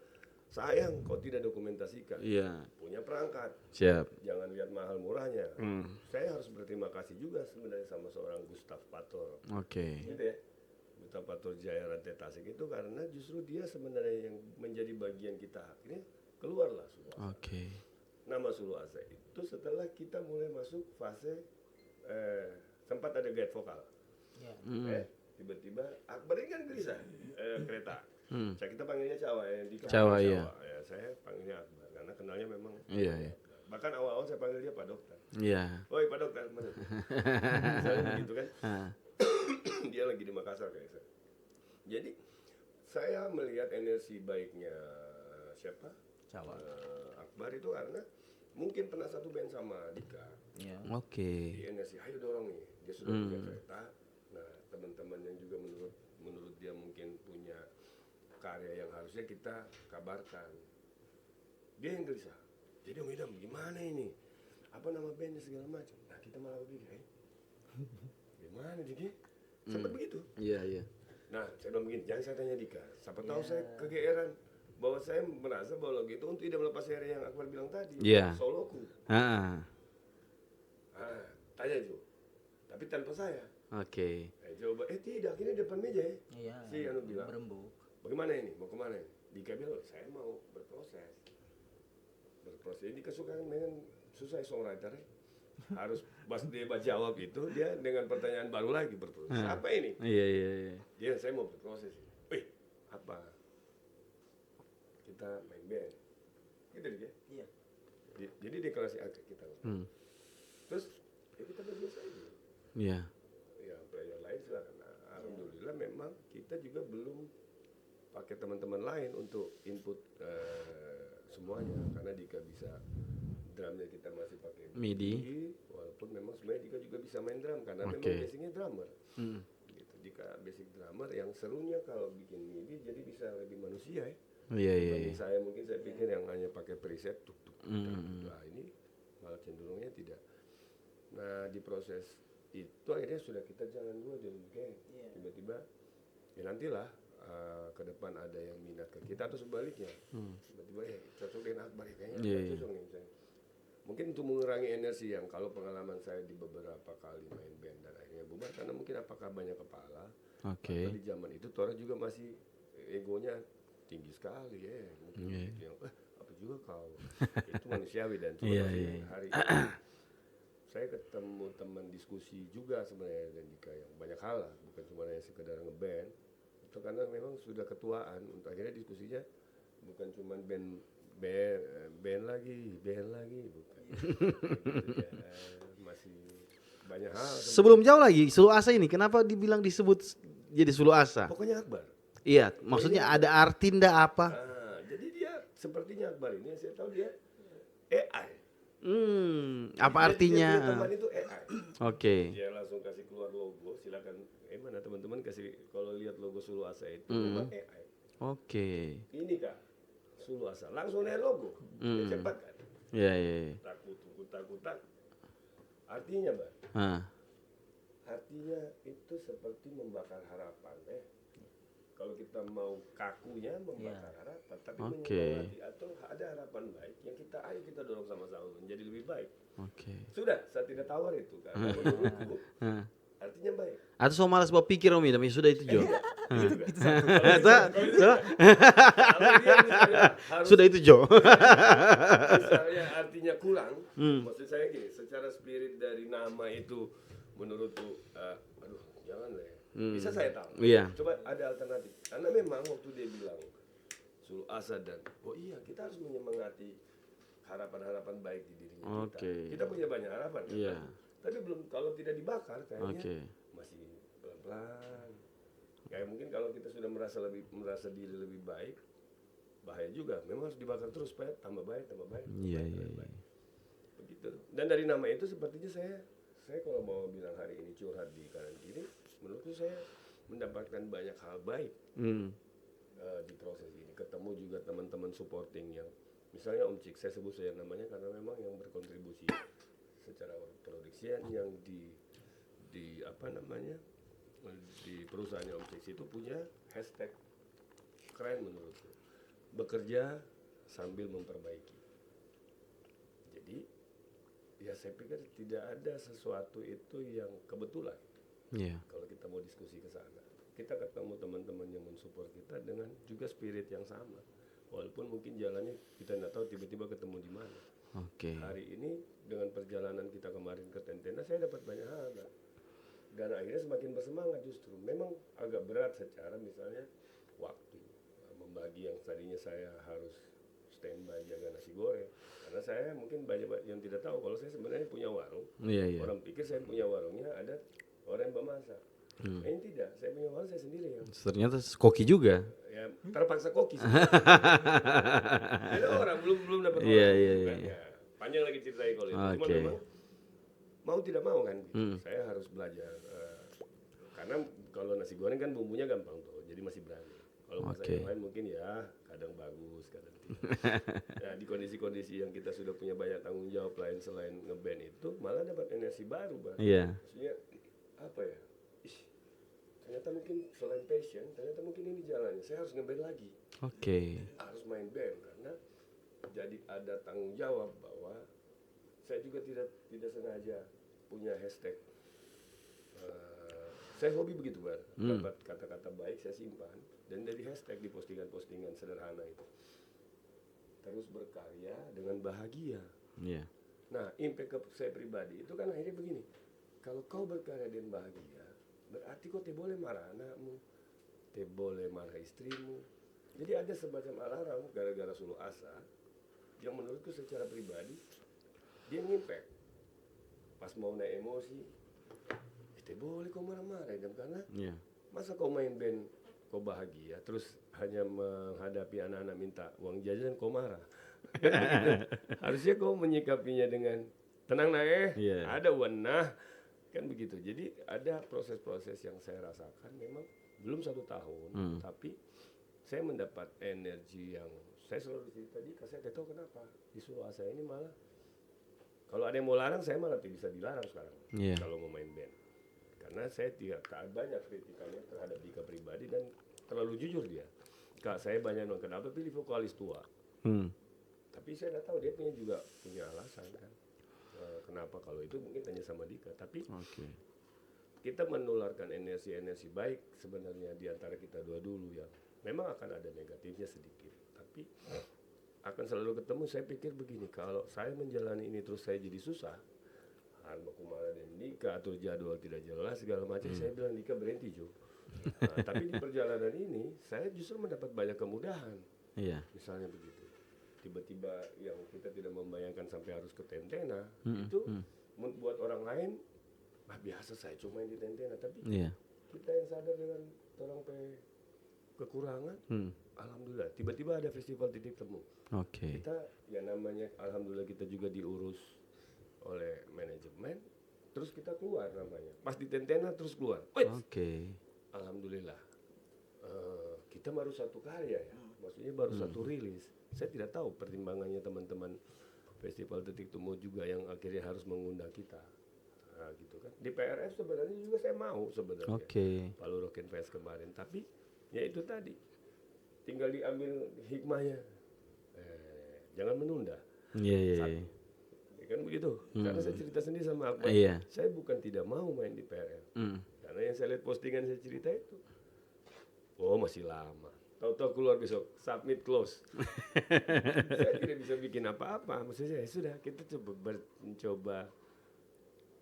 sayang kau tidak dokumentasikan. Iya. Punya perangkat. Siap. Jangan lihat mahal murahnya. Hmm. Saya harus berterima kasih juga sebenarnya sama seorang Gustav Pator. Oke. Gitu ya. Gustav Pator Jaya Rantai Tasik itu karena justru dia sebenarnya yang menjadi bagian kita. Akhirnya keluarlah Suluasa. Oke. Nama Suluasa itu setelah kita mulai masuk fase sempat ada guide vokal. Tiba-tiba Akbar ini kan gelisah kereta. Kita panggilnya Cawa ya. Cawa, iya. Ya, saya panggilnya Akbar karena kenalnya memang. Iya iya. Bahkan awal-awal saya panggil dia Pak Dokter. Iya. Woi Pak Dokter, mana? Misalnya begitu kan. Dia lagi di Makassar kayak saya. Jadi saya melihat energi baiknya siapa? Cawa. Akbar itu karena mungkin pernah satu band sama Dika. Iya. Oke. Di energi, ayo dorong nih. Dia sudah punya kereta. Nah teman-teman yang juga menurut dia mungkin punya karya yang harusnya kita kabarkan. Dia yang gelisah. Jadi Om Idam gimana ini? Apa nama bandnya segala macam? Nah kita malah begini, gimana Diki? Sempat begitu. Iya, iya. Nah, saya bilang begini, jangan saya tanya Dika. Siapa tahu saya kegeeran bahwa saya merasa bahwa lagu itu untuk tidak melepas area yang Akbar bilang tadi. Iya. Soloku. Ah, Tanya itu. Tapi tanpa saya. oke. Coba, tidak, ini depan meja ya. Iya. Si Anu bilang, Berembuk. bagaimana ini? Mau kemana ini? Dika bilang, saya mau berproses. Berproses. Dika suka dengan susah songwriter ya. Harus pas dia jawab itu, dia dengan pertanyaan baru lagi berproses. Apa ini? Iya, iya, iya. Dia, saya mau berproses. Wih, apa? Kita main band. Gitu dia. Iya. Jadi dia kasih akad kita. Terus, ya kita berbiasa aja. Iya. Ya, player lain silakan. Nah, alhamdulillah memang kita juga belum pakai teman-teman lain untuk input semuanya karena Dika bisa drumnya kita masih pakai MIDI. walaupun memang sebenarnya Dika juga bisa main drum karena memang Oke. basicnya drummer. Gitu. Dika basic drummer yang serunya kalau bikin MIDI jadi bisa lebih manusia ya. Iya, iya, iya. Dibanding saya mungkin saya pikir yang hanya pakai preset tuk tuk. Nah, ini malah cenderungnya tidak. Nah, di proses itu akhirnya sudah kita jalan dua jadi kayak tiba-tiba ya nantilah ke depan ada yang minat ke kita atau sebaliknya tiba-tiba cocok dengan Akbar ya, kayaknya Akbar cocok nih misalnya. Mungkin untuk mengurangi energi yang kalau pengalaman saya di beberapa kali main band dan akhirnya bubar karena mungkin apakah banyak kepala Oke. atau di zaman itu Tora juga masih egonya tinggi sekali ya mungkin yang apa juga kau itu manusiawi dan hari ini saya ketemu teman diskusi juga sebenarnya dan Dika yang banyak hal lah bukan cuma hanya sekedar ngeband itu karena memang sudah ketuaan untuk akhirnya diskusinya bukan cuma band lagi bukan gitu ya. Masih banyak hal Sebelum jauh lagi, Sulu Asa ini kenapa dibilang disebut jadi Sulu Asa? pokoknya Akbar. Iya, maksudnya ada arti ndak apa? Jadi dia sepertinya Akbar ini saya tahu dia AI. Apa Dia artinya? punya teman itu AI. Oke. Dia langsung kasih keluar logo, silakan mana teman-teman kasih kalau lihat logo Sulu Asa itu memang AI. Oke. Ini Kak, Sulu Asa langsung lihat logo. Dia cepat kan. Iya, iya, iya. Tak. Artinya, Mbak. Artinya itu seperti membakar harapan Kalau kita mau kakunya membakar harapan, tapi menyemangati atau ada harapan baik yang ayo kita dorong sama-sama menjadi lebih baik. Oke. Sudah, saya tidak tawar itu karena menurutku artinya baik. Atau so malas bawa pikir Om, tapi sudah itu Jo. Itu harus Sudah itu Jo. misalnya artinya kurang, maksud saya gini, secara spirit dari nama itu menurutku, aduh jangan deh, bisa saya tahu. Iya. Coba ada alternatif, karena memang waktu dia bilang Sulu Asa dan, oh iya kita harus menyemangati harapan-harapan baik di dirinya kita. Oke. Kita punya banyak harapan, kan? Iya. Tapi belum kalau tidak dibakar kayaknya Oke. masih pelan-pelan. Kayak mungkin kalau kita sudah merasa diri lebih baik, bahaya juga. Memang harus dibakar terus supaya tambah baik. Iya. Begitu. Dan dari nama itu sepertinya saya kalau mau bilang hari ini curhat di kanan kiri, menurutku saya mendapatkan banyak hal baik di proses ini. Ketemu juga teman-teman supporting yang misalnya Om Cik, saya sebut saya namanya karena memang yang berkontribusi secara produksian yang di apa namanya di perusahaannya Om Cik itu punya hashtag keren menurutku, bekerja sambil memperbaiki. Jadi ya saya pikir tidak ada sesuatu itu yang kebetulan. Iya. Kalau kita mau diskusi ke sana, kita ketemu teman-teman yang mensupport kita dengan juga spirit yang sama. Walaupun mungkin jalannya kita tidak tahu tiba-tiba ketemu di mana. Oke. Hari ini dengan perjalanan kita kemarin ke Tentena saya dapat banyak hal, Mbak. Dan akhirnya semakin bersemangat justru. Memang agak berat secara misalnya waktu membagi yang tadinya saya harus standby jaga nasi goreng. Karena saya mungkin banyak yang tidak tahu kalau saya sebenarnya punya warung. Iya. Orang pikir saya punya warungnya ada orang yang memasak. Ini tidak, saya punya warung saya sendiri yang Ternyata koki juga. ya terpaksa koki. Ada orang belum dapat orang. Iya. Ya, panjang lagi ceritanya kalau itu. Cuma Oke. memang mau tidak mau kan, saya harus belajar. Karena kalau nasi goreng kan bumbunya gampang tuh, jadi masih berani. Kalau masak Oke. yang lain mungkin ya kadang bagus, kadang tidak. Nah di kondisi-kondisi yang kita sudah punya banyak tanggung jawab lain selain ngeband itu, malah dapat energi baru, Bang. Iya. Maksudnya apa ya? ternyata mungkin selain passion, ternyata mungkin ini jalannya. Saya harus ngeband lagi, Oke. harus main band karena jadi ada tanggung jawab bahwa saya juga tidak sengaja punya hashtag. Saya hobi begitu, Bar. Dapat kata-kata baik saya simpan dan dari hashtag di postingan-postingan sederhana itu. Terus berkarya dengan bahagia. Iya. Nah, impact ke saya pribadi itu kan akhirnya begini. Kalau kau berkarya dan bahagia, berarti kau tidak boleh marah anakmu, tidak boleh marah istrimu. Jadi ada semacam alarm gara-gara Suluh Asa yang menurutku secara pribadi dia ngimpact. Pas mau naik emosi, tidak boleh kau marah-marah ya, karena Iya. masa kau main band kau bahagia terus hanya menghadapi anak-anak minta uang jajan kau marah. Kan begitu. Harusnya kau menyikapinya dengan tenang Iya. ada uang kan begitu. Jadi ada proses-proses yang saya rasakan memang belum 1 tahun, tapi saya mendapat energi yang saya selalu cerita tadi, saya tidak tahu kenapa di Suluh Asa ini malah kalau ada yang mau larang saya malah tidak bisa dilarang sekarang Iya. kalau mau main band. Karena saya tidak banyak kritikannya terhadap Dika pribadi dan terlalu jujur dia. Kak saya banyak bilang kenapa pilih vokalis tua. Tapi saya tidak tahu dia punya alasan kan. Kenapa kalau itu mungkin tanya sama Dika. Tapi kita menularkan energi-energi baik sebenarnya di antara kita dua dulu ya. Memang akan ada negatifnya sedikit. Tapi akan selalu ketemu. Saya pikir begini, kalau saya menjalani ini terus saya jadi susah. Baku marah dan Dika atur jadwal tidak jelas segala macam. Saya bilang Dika berhenti Jo. Nah, tapi di perjalanan ini saya justru mendapat banyak kemudahan. Iya. Misalnya begitu. Tiba-tiba yang kita tidak membayangkan sampai harus ke Tentena itu buat orang lain biasa saya cuma main di Tentena tapi kita yang sadar dengan orang kekurangan alhamdulillah tiba-tiba ada festival titik temu. Kita ya namanya alhamdulillah kita juga diurus oleh manajemen, terus kita keluar namanya. Pas di Tentena terus keluar. Alhamdulillah. Kita baru 1 karya ya. Maksudnya baru 1 rilis. Saya tidak tahu pertimbangannya teman-teman Festival Titik Temu juga yang akhirnya harus mengundang kita. Nah, gitu kan. Di PRF sebenarnya juga saya mau sebenarnya. Palu Rock and Fest kemarin, tapi ya itu tadi. Tinggal diambil hikmahnya. Jangan menunda. Iya. Kan begitu. Karena saya cerita sendiri sama Akbar. Saya bukan tidak mau main di PRF. Karena yang saya lihat postingan saya cerita itu. Oh, masih lama. Tahu-tahu keluar besok submit close. Saya tidak bisa bikin apa-apa. Maksudnya ya sudah kita mencoba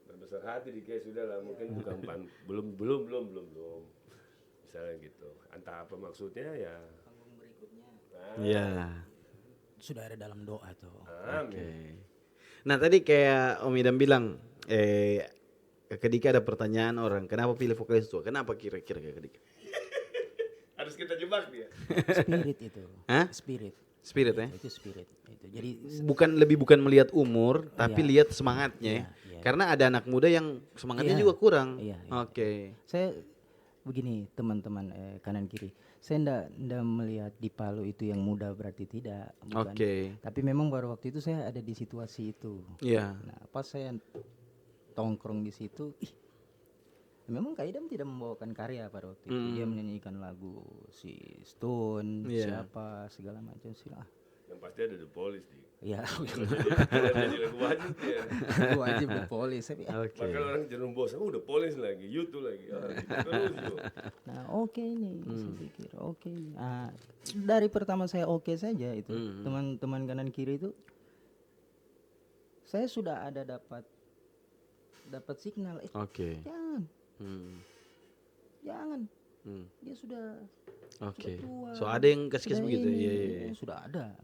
berbesar hati kayak sudah lah mungkin bukan belum. Misalnya gitu. Entah apa maksudnya ya. Panggung berikutnya Iya. sudah ada dalam doa tuh. Amin. Nah tadi kayak Om Idam bilang, ke Dika ada pertanyaan orang, kenapa pilih vokalis tua? Kenapa kira-kira ke Dika? Harus kita jebak dia. Spirit itu. Hah? Spirit ya? Itu spirit. Itu. Jadi Bukan melihat umur, tapi lihat semangatnya. Iya. Karena ada anak muda yang semangatnya juga kurang. Iya. Saya begini teman-teman kanan kiri. Saya ndak melihat di Palu itu yang muda berarti tidak. Bukan. Tapi memang baru waktu itu saya ada di situasi itu. Iya. Nah, pas saya tongkrong di situ, memang Kak Idam tidak membawakan karya pada waktu itu. Dia menyanyikan lagu si Stone, siapa segala macam sih. Yang pasti ada The Police di. Iya. Jadi lagu wajib dia. Wajib The Police. Tapi, Bahkan orang cenderung bosan, The Police lagi, YouTube lagi. Gitu terus Jo. nah oke nih, saya pikir oke. Nah, dari pertama saya oke saja itu. Teman-teman kanan kiri itu, saya sudah ada dapat signal. Jangan. Dia sudah tua. So ada yang kasih begitu. Iya. Sudah ada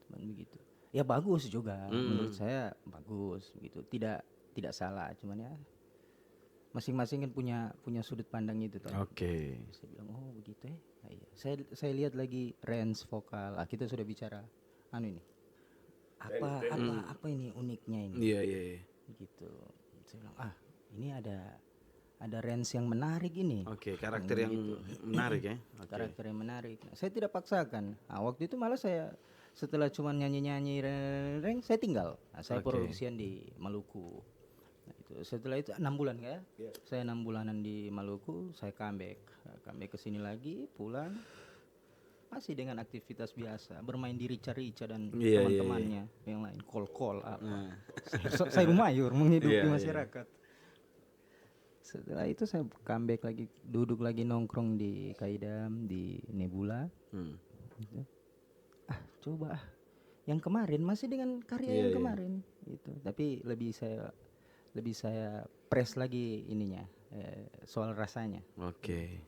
teman begitu. Ya bagus juga menurut saya bagus begitu. Tidak salah, cuman ya masing-masing kan punya sudut pandang itu toh. Saya bilang oh begitu ya. Nah, iya. Saya lihat lagi range vokal. Kita sudah bicara ini. Apa ini uniknya ini? Iya. Gitu. Saya bilang ini ada range yang menarik ini. Karakter yang menarik ya. Karakter yang menarik. Nah, saya tidak paksakan. Nah, waktu itu malah saya setelah cuma nyanyi-nyanyi saya tinggal. Nah, saya produksian di Maluku. Nah, itu Setelah itu 6 bulan ya. Iya. Saya 6 bulanan di Maluku, saya comeback ke sini lagi, pulang masih dengan aktivitas biasa, bermain di rica-rica dan Iya, iya, teman-temannya yang lain, kol-kol apa. Saya rumayur menghidupi Iya, iya. masyarakat. Setelah itu saya comeback lagi, duduk lagi nongkrong di Kaidam, di Nebula. Gitu. Coba yang kemarin masih dengan karya Iya, yang iya. kemarin gitu. Tapi lebih saya press lagi ininya, soal rasanya. Oke.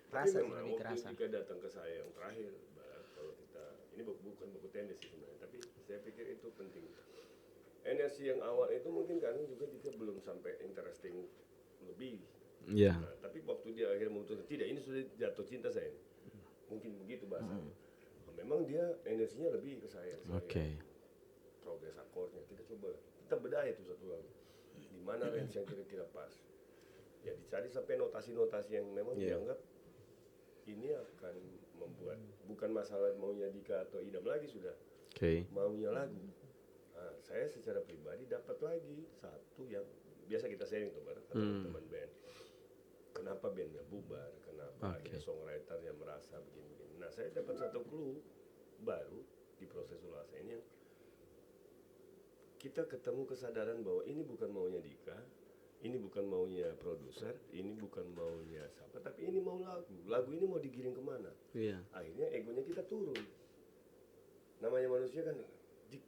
Tapi Rasa memang lebih waktu kerasa. Dika datang ke saya yang terakhir, Bar, kalau kita ini bukan buku tenis sih sebenarnya, tapi saya pikir itu penting. Energi yang awal itu mungkin karena juga Dika belum sampai interesting lebih. Iya. Nah, tapi waktu dia akhirnya memutuskan tidak, ini sudah jatuh cinta saya. Mungkin begitu bahasanya. Nah, memang dia energinya lebih ke saya. Oke. Progres akordnya kita coba, kita bedah itu satu lagu. Di mana range yang kira-kira pas. Ya dicari sampai notasi-notasi yang memang dianggap ini akan membuat bukan masalah maunya Dika atau Idam lagi sudah, Oke. maunya lagu. Nah, saya secara pribadi dapat lagi satu yang biasa kita sharing tuh bareng teman-teman band. Kenapa bandnya bubar? Kenapa akhirnya songwriternya merasa begini-begini? Nah, saya dapat satu clue baru di proses Sulasa ini yang kita ketemu kesadaran bahwa ini bukan maunya Dika, ini bukan maunya produser, ini bukan maunya siapa, tapi ini mau lagu. Lagu ini mau digiring kemana? Iya. Akhirnya egonya kita turun. Namanya manusia kan, Dik,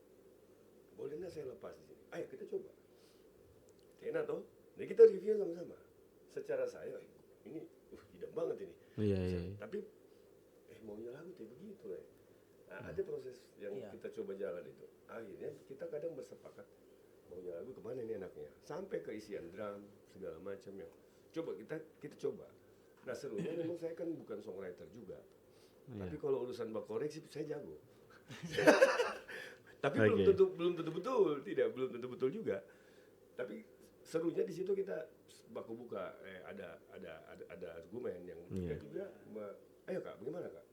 boleh nggak saya lepas di sini? Ayo kita coba. Enak toh? Jadi kita review sama-sama. Secara saya, ini hidup banget ini. Iya, iya. Tapi maunya lagu kayak begitu ya. Nah, ada proses yang kita coba jalan itu. Akhirnya kita kadang bersepakat maunya lagu kemana ini enaknya. Sampai ke isian drum segala macam yang coba kita coba. Nah serunya memang saya kan bukan songwriter juga. Tapi kalau urusan bak koreksi saya jago. Tapi belum tentu betul, belum tentu betul juga. Tapi serunya di situ kita baku buka ada argumen yang juga ayo Kak, bagaimana Kak?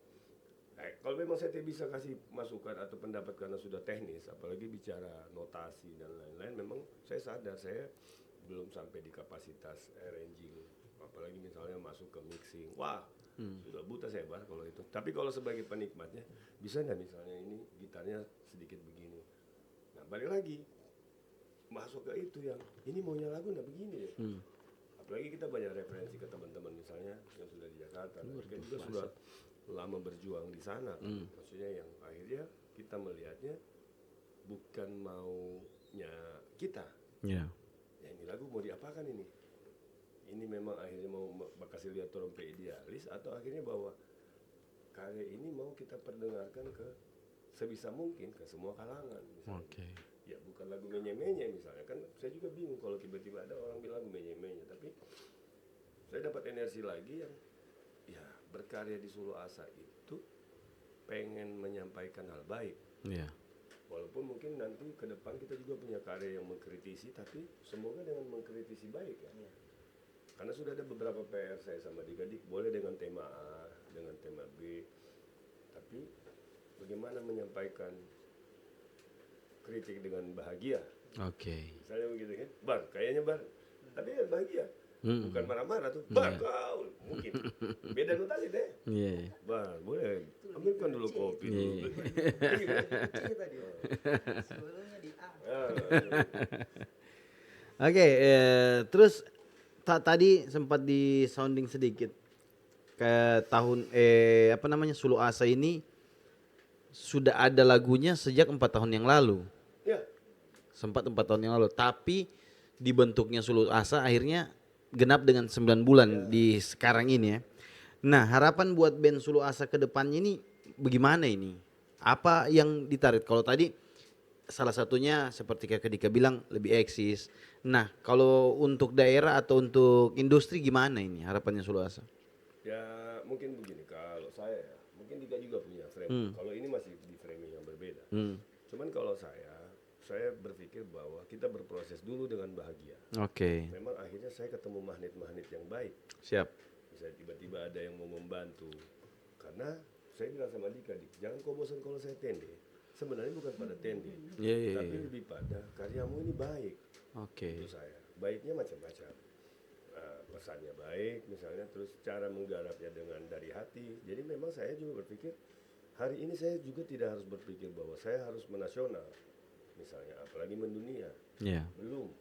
Nah, kalau memang saya tidak bisa kasih masukan atau pendapat karena sudah teknis, apalagi bicara notasi dan lain-lain, memang saya sadar saya belum sampai di kapasitas arranging, apalagi misalnya masuk ke mixing. Wah, sudah buta saya Bar kalau itu. Tapi kalau sebagai penikmatnya, bisa nggak misalnya ini gitarnya sedikit begini. Nah, balik lagi masuk ke itu yang ini maunya lagu nggak begini ya. Apalagi kita banyak referensi ke teman-teman misalnya yang sudah di Jakarta, mereka juga sudah lama berjuang di sana, maksudnya yang akhirnya kita melihatnya bukan maunya kita. Ya ini lagu mau diapakan ini? Ini memang akhirnya mau kasih lihat trompet idealis atau akhirnya bahwa karya ini mau kita perdengarkan ke sebisa mungkin ke semua kalangan. Misalnya. Ya bukan lagu menye-menye misalnya kan saya juga bingung kalau tiba-tiba ada orang bilang lagu menye-menye, tapi saya dapat energi lagi yang ya berkarya di Sulu Asa itu pengen menyampaikan hal baik. Iya. Walaupun mungkin nanti ke depan kita juga punya karya yang mengkritisi, tapi semoga dengan mengkritisi baik ya. Karena sudah ada beberapa PR saya sama Dik, boleh dengan tema A, dengan tema B, tapi bagaimana menyampaikan kritik dengan bahagia. Misalnya begitu kan, Bar, kayaknya Bar, tapi ya bahagia. Bukan marah-marah tuh, Bar kau mungkin beda notasi deh. Bar, boleh ambilkan dulu kopi dulu. Oke, terus tadi sempat di sounding sedikit ke tahun apa namanya Sulu Asa ini sudah ada lagunya sejak 4 tahun yang lalu. Ya. Sempat 4 tahun yang lalu, tapi dibentuknya Sulu Asa akhirnya genap dengan 9 bulan di sekarang ini ya. Nah, harapan buat band Sulu Asa ke depannya ini bagaimana ini? Apa yang ditarik? Kalau tadi salah satunya seperti Kak Dika bilang lebih eksis. Nah, kalau untuk daerah atau untuk industri gimana ini harapannya Sulu Asa? Ya, mungkin begini, kalau saya ya, mungkin Dika juga punya frame. Kalau ini masih di framing yang berbeda. Cuman kalau saya berpikir bahwa kita berproses dulu dengan bahagia. Memang akhirnya saya ketemu magnet-magnet yang baik. Siap. Bisa tiba-tiba ada yang mau membantu. Karena saya bilang sama Dika, jangan kau bosan kalau saya tende. Sebenarnya bukan pada tende, tapi lebih pada karyamu ini baik. Itu saya. baiknya macam-macam. Pesannya baik misalnya, terus cara menggarapnya dengan dari hati. Jadi memang saya juga berpikir hari ini saya juga tidak harus berpikir bahwa saya harus menasional misalnya, apalagi mendunia. Belum.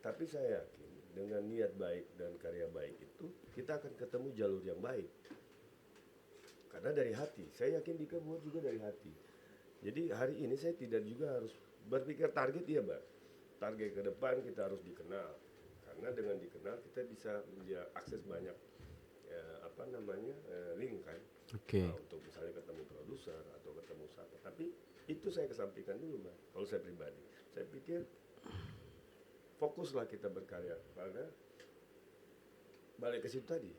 Tapi saya yakin dengan niat baik dan karya baik itu kita akan ketemu jalur yang baik. Karena dari hati, saya yakin Dika buat juga dari hati. Jadi hari ini saya tidak juga harus berpikir target, ya Bang. Target ke depan kita harus dikenal. Karena dengan dikenal kita bisa akses banyak link kan. Untuk misalnya ketemu produser atau ketemu siapa. Tapi itu saya kesampingkan dulu, Bang. Kalau saya pribadi, saya pikir fokuslah kita berkarya. Karena balik ke situ tadi,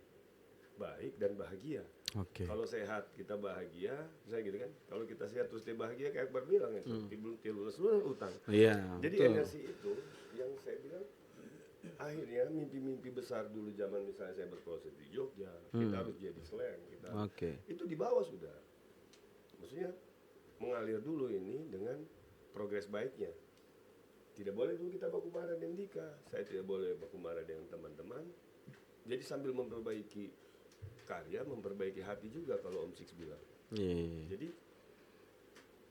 baik dan bahagia. Kalau sehat kita bahagia, misalnya gitu kan. Kalau kita sehat terus dia bahagia, kayak Akbar bilang itu, timbul seluruh utang. Jadi energi itu yang saya bilang, akhirnya mimpi-mimpi besar dulu zaman misalnya saya berproses di Jogja, kita harus jadi slang, kita itu di bawah sudah. Maksudnya mengalir dulu ini dengan progres baiknya. Tidak boleh dulu kita baku marah dengan Dika, saya tidak boleh baku marah dengan teman-teman. Jadi sambil memperbaiki karya, memperbaiki hati juga kalau Om Six bilang. Jadi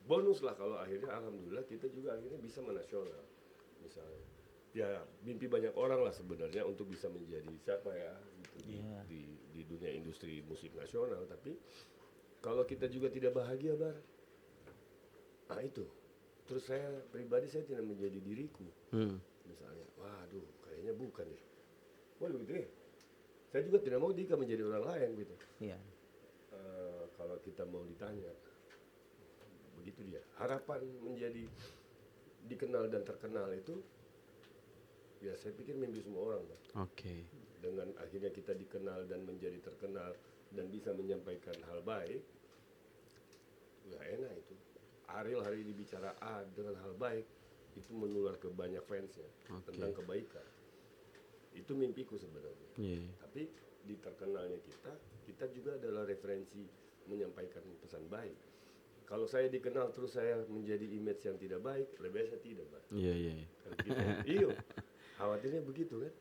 bonus lah kalau akhirnya alhamdulillah kita juga akhirnya bisa menasional misalnya. Ya mimpi banyak orang lah sebenarnya untuk bisa menjadi siapa ya gitu, di dunia industri musik nasional. Tapi kalau kita juga tidak bahagia Bar, nah itu. Terus saya pribadi saya tidak menjadi diriku. Misalnya, waduh kayaknya bukan deh. Waduh gitu ya. Saya juga tidak mau Dika menjadi orang lain gitu. Kalau kita mau ditanya, begitu dia. Harapan menjadi dikenal dan terkenal itu, ya saya pikir mimpi semua orang. Dengan akhirnya kita dikenal dan menjadi terkenal dan bisa menyampaikan hal baik, ya enak itu. Ariel hari ini bicara A dengan hal baik, itu menular ke banyak fansnya tentang kebaikan. Itu mimpiku sebenarnya. Tapi di terkenalnya kita juga adalah referensi menyampaikan pesan baik. Kalau saya dikenal terus saya menjadi image yang tidak baik, lebih saya tidak, Pak. Iya. Khawatirnya begitu kan.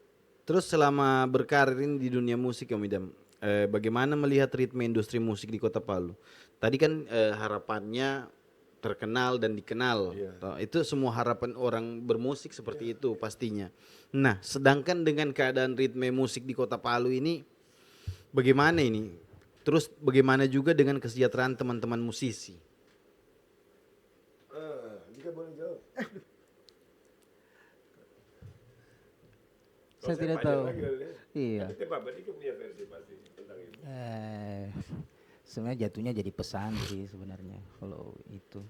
Terus selama berkarir ini di dunia musik Om Idam, bagaimana melihat ritme industri musik di Kota Palu? Tadi kan harapannya terkenal dan dikenal. Itu semua harapan orang bermusik seperti itu pastinya. Nah, sedangkan dengan keadaan ritme musik di Kota Palu ini bagaimana ini? Terus bagaimana juga dengan kesejahteraan teman-teman musisi? Dika boleh jawab. Saya tidak tahu. Iya. Tapi Bapak Dika punya versi pasti tentang itu. Sebenarnya jatuhnya jadi pesan sih sebenarnya kalau itu.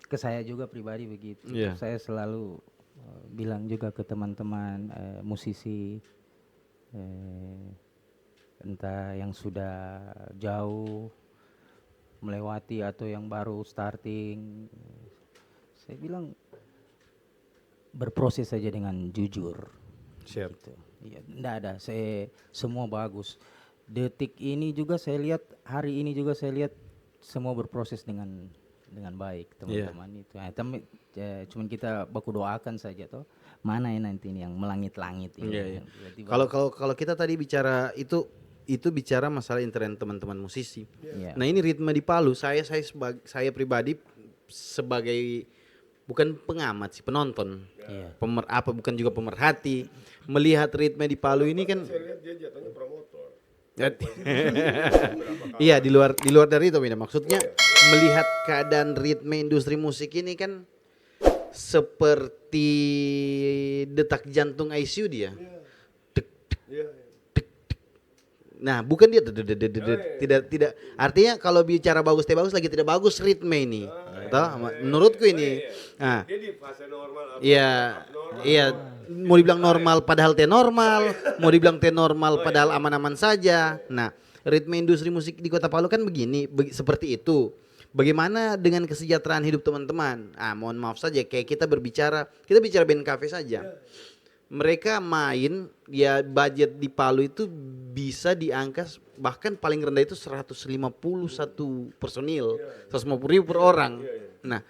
Ke saya juga pribadi begitu. Saya selalu bilang juga ke teman-teman musisi, entah yang sudah jauh melewati atau yang baru starting, saya bilang berproses saja dengan jujur. Gitu. Ya, enggak ada, semua bagus. Detik ini juga saya lihat, hari ini juga saya lihat semua berproses dengan baik teman-teman itu. Nah, cuman kita baku doakan saja toh. Mana ya nanti ini yang melangit-langit ini. Kalau kita tadi bicara itu bicara masalah intern teman-teman musisi. Nah, ini ritme di Palu saya pribadi sebagai bukan pengamat sih, penonton. Bukan juga pemerhati, melihat ritme di Palu ini kan. Saya lihat dia jatuhnya promotor. Iya, di luar dari itu maksudnya melihat keadaan ritme industri musik ini kan seperti detak jantung ICU dia. Nah, bukan dia tidak artinya kalau bicara bagus lagi tidak bagus ritme ini. Menurutku ini. Nah, dia di fase normal. Iya. Mau dibilang normal padahal teh normal, mau dibilang teh normal padahal aman-aman saja. Nah, ritme industri musik di Kota Palu kan begini, seperti itu. Bagaimana dengan kesejahteraan hidup teman-teman? Mohon maaf saja, kayak kita bicara band cafe saja. Mereka main, ya budget di Palu itu bisa diangkat bahkan paling rendah itu 151 personil, 150.000 per orang. Nah,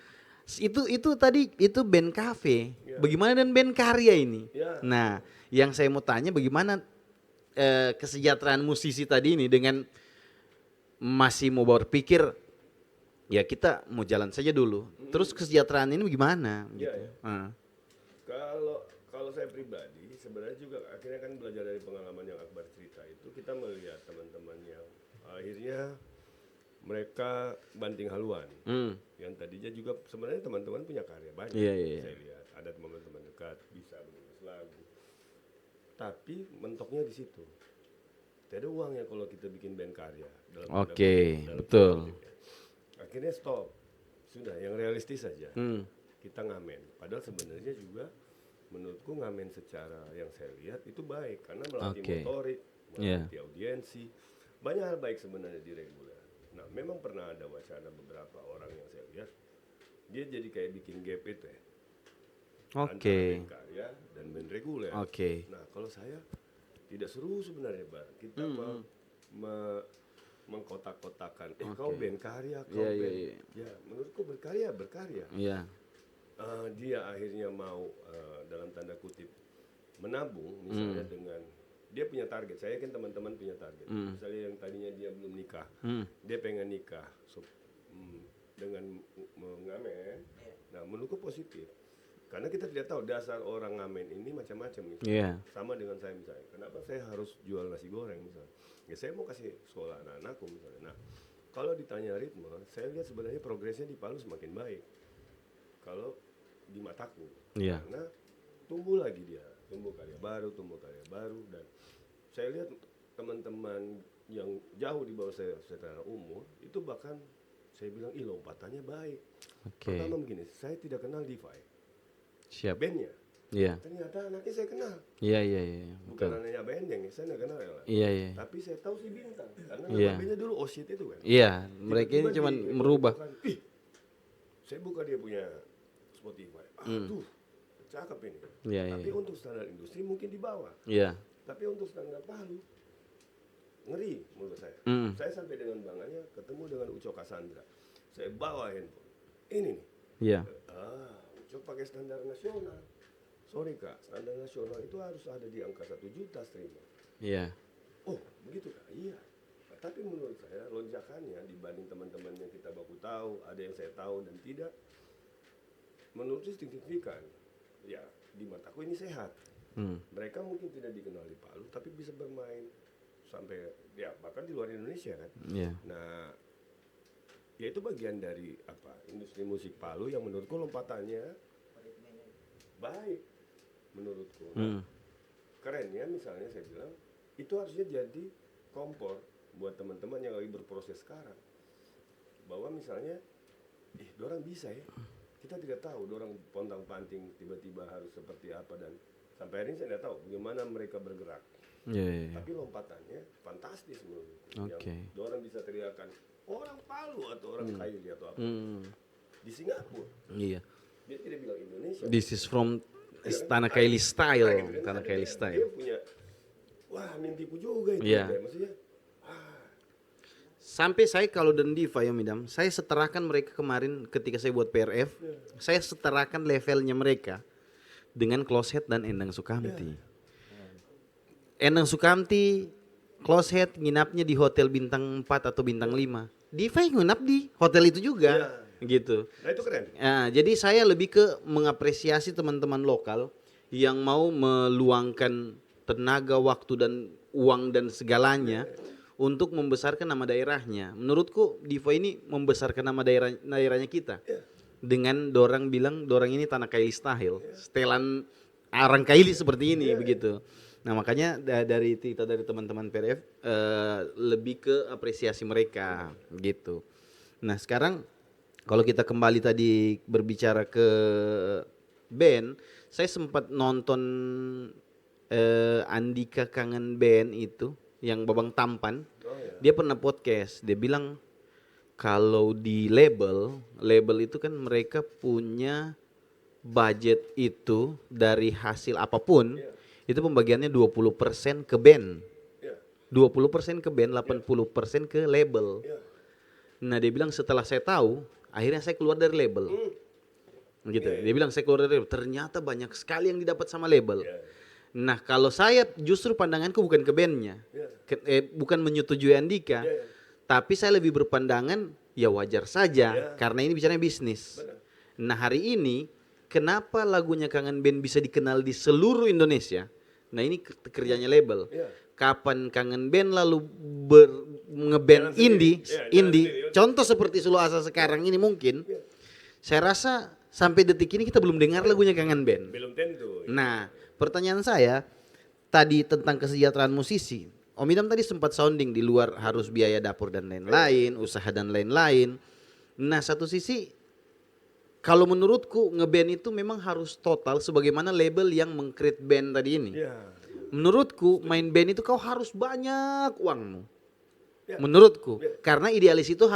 itu tadi itu band cafe. Bagaimana dengan band karya ini? Ya. Nah, yang saya mau tanya bagaimana kesejahteraan musisi tadi ini dengan masih mau berpikir ya kita mau jalan saja dulu. Terus kesejahteraan ini bagaimana? Iya, Gitu. ya. Kalau saya pribadi sebenarnya juga akhirnya kan belajar dari pengalaman yang Akbar cerita itu, kita melihat teman-teman yang akhirnya mereka banting haluan. Yang tadinya juga sebenarnya teman-teman punya karya banyak. Iya, iya, iya. Saya lihat ada teman-teman dekat bisa menulis lagu. Tapi mentoknya di situ. Tidak ada uangnya kalau kita bikin band karya. Oke, dalam betul. kutip ya. Akhirnya stop. Sudah, yang realistis saja. Kita ngamen. Padahal sebenarnya juga menurutku ngamen secara yang saya lihat itu baik karena melatih Oke. motorik, Iya. melatih audiensi, banyak hal baik sebenarnya di reguler. Nah, memang pernah ada wacana beberapa orang yang saya lihat dia jadi kayak bikin gap itu ya. Antara Oke. band karya dan band reguler. Oke. Nah, kalau saya tidak seru sebenarnya, Bar. Kita mengkotak-kotakan, kau band karya, kau Iya, iya, band. iya. Ya, menurutku berkarya. Iya. Dia akhirnya mau dalam tanda kutip menabung misalnya dengan dia punya target. Saya yakin teman-teman punya target. Misalnya yang tadinya dia belum nikah, dia pengen nikah dengan mengamen. Nah, menurutku positif. Karena kita tidak tahu dasar orang ngamen ini macam-macam misalnya. Iya. Sama dengan saya misalnya. Kenapa saya harus jual nasi goreng misalnya? Ya saya mau kasih sekolah anak-anakku misalnya. Nah, kalau ditanya ritme, saya lihat sebenarnya progresnya di Palu semakin baik. Kalau di mataku. Iya. Karena tumbuh lagi dia, tumbuh karya baru dan saya lihat teman-teman yang jauh di bawah saya secara umur itu bahkan saya bilang lompatannya baik. Oke. Pertama begini, saya tidak kenal Defy, Siap. bandnya. Iya. Ternyata anaknya saya kenal, Iya, iya, iya. bukan Betul. anaknya Bendeng, saya nggak kenal ya. Iya, iya. Tapi saya tahu si Bintang, karena Iya. nama bandnya dulu Oshit itu kan. Iya, mereka ini Tiba-tiba cuman di- merubah. Ih, saya buka dia punya Spotify. Aduh, cakep ini. Iya, iya, Tapi iya. untuk standar industri mungkin di bawah. Iya. Tapi untuk standar Palu, ngeri menurut saya. Saya sampai dengan bangganya ketemu dengan Uco Cassandra. Saya bawa handphone. Ini nih. Iya. Uco pakai standar nasional. Sorry Kak, standar nasional itu harus ada di angka 1 juta streaming. Iya. Oh, begitu Kak? Iya. Nah, tapi menurut saya lonjakannya dibanding teman-teman yang kita baku tahu, ada yang saya tahu dan tidak, menurut saya signifikan. Ya, di mataku ini sehat. Mereka mungkin tidak dikenal di Palu, tapi bisa bermain sampai ya bahkan di luar Indonesia kan. Iya. Nah, ya itu bagian dari apa industri musik Palu yang menurutku lompatannya baik menurutku. Nah, kerennya misalnya saya bilang itu harusnya jadi kompor buat teman-teman yang lagi berproses sekarang, bahwa misalnya dorang bisa ya, kita tidak tahu dorang pontang panting tiba-tiba harus seperti apa, dan sampai hari ini saya tidak tahu bagaimana mereka bergerak. Iya, iya, iya. Tapi lompatannya fantastis menurutku. Oke. Yang orang bisa teriakan orang Palu atau orang Kaili atau apa. Di Singapura Iya. dia tidak bilang Indonesia. This is from Tanah Kaili style, Gitu kan. Tanah Dia Kaili Dia style. punya wah mimpiku juga itu. Iya. Kayak, maksudnya Sampai saya kalau dan Diva ya Midam, saya setarakan mereka kemarin ketika saya buat PRF, saya setarakan levelnya mereka dengan Closehead dan Endang Sukamti. Endang Sukamti, Closehead nginapnya di hotel bintang 4 atau bintang 5. Diva nginap di hotel itu juga, gitu. nah itu keren. Nah, jadi saya lebih ke mengapresiasi teman-teman lokal yang mau meluangkan tenaga, waktu dan uang dan segalanya untuk membesarkan nama daerahnya. Menurutku Diva ini membesarkan nama daerahnya kita. Dengan dorang bilang dorang ini Tanah Kaili style, setelan orang Kaili seperti ini begitu. Nah, makanya dari cerita dari teman-teman PRF lebih ke apresiasi mereka gitu. Nah, sekarang kalau kita kembali tadi berbicara ke band, saya sempat nonton Andika Kangen Band itu yang Babang Tampan. Dia pernah podcast, dia bilang kalau di label itu kan mereka punya budget itu dari hasil apapun, itu pembagiannya 20% ke band. 20% ke band, 80% ke label. Nah, dia bilang setelah saya tahu, akhirnya saya keluar dari label. gitu. Dia bilang saya keluar dari label. Ternyata banyak sekali yang didapat sama label. Nah kalau saya justru pandanganku bukan ke bandnya, bukan menyetujui Andika, tapi saya lebih berpandangan ya wajar saja karena ini bicaranya bisnis. Nah hari ini kenapa lagunya Kangen Band bisa dikenal di seluruh Indonesia? Nah ini kerjanya label. Kapan Kangen Band lalu ngeband indie, contoh seperti Sulu Asa sekarang ini mungkin, saya rasa sampai detik ini kita belum dengar lagunya Kangen Band. Belum tentu. Nah, pertanyaan saya tadi tentang kesejahteraan musisi. Om Idam tadi sempat sounding di luar harus biaya dapur dan lain-lain, usaha dan lain-lain. Nah, satu sisi kalau menurutku ngeband itu memang harus total sebagaimana label yang meng-create band tadi ini. Menurutku main band itu kau harus banyak uangmu. Menurutku karena idealis itu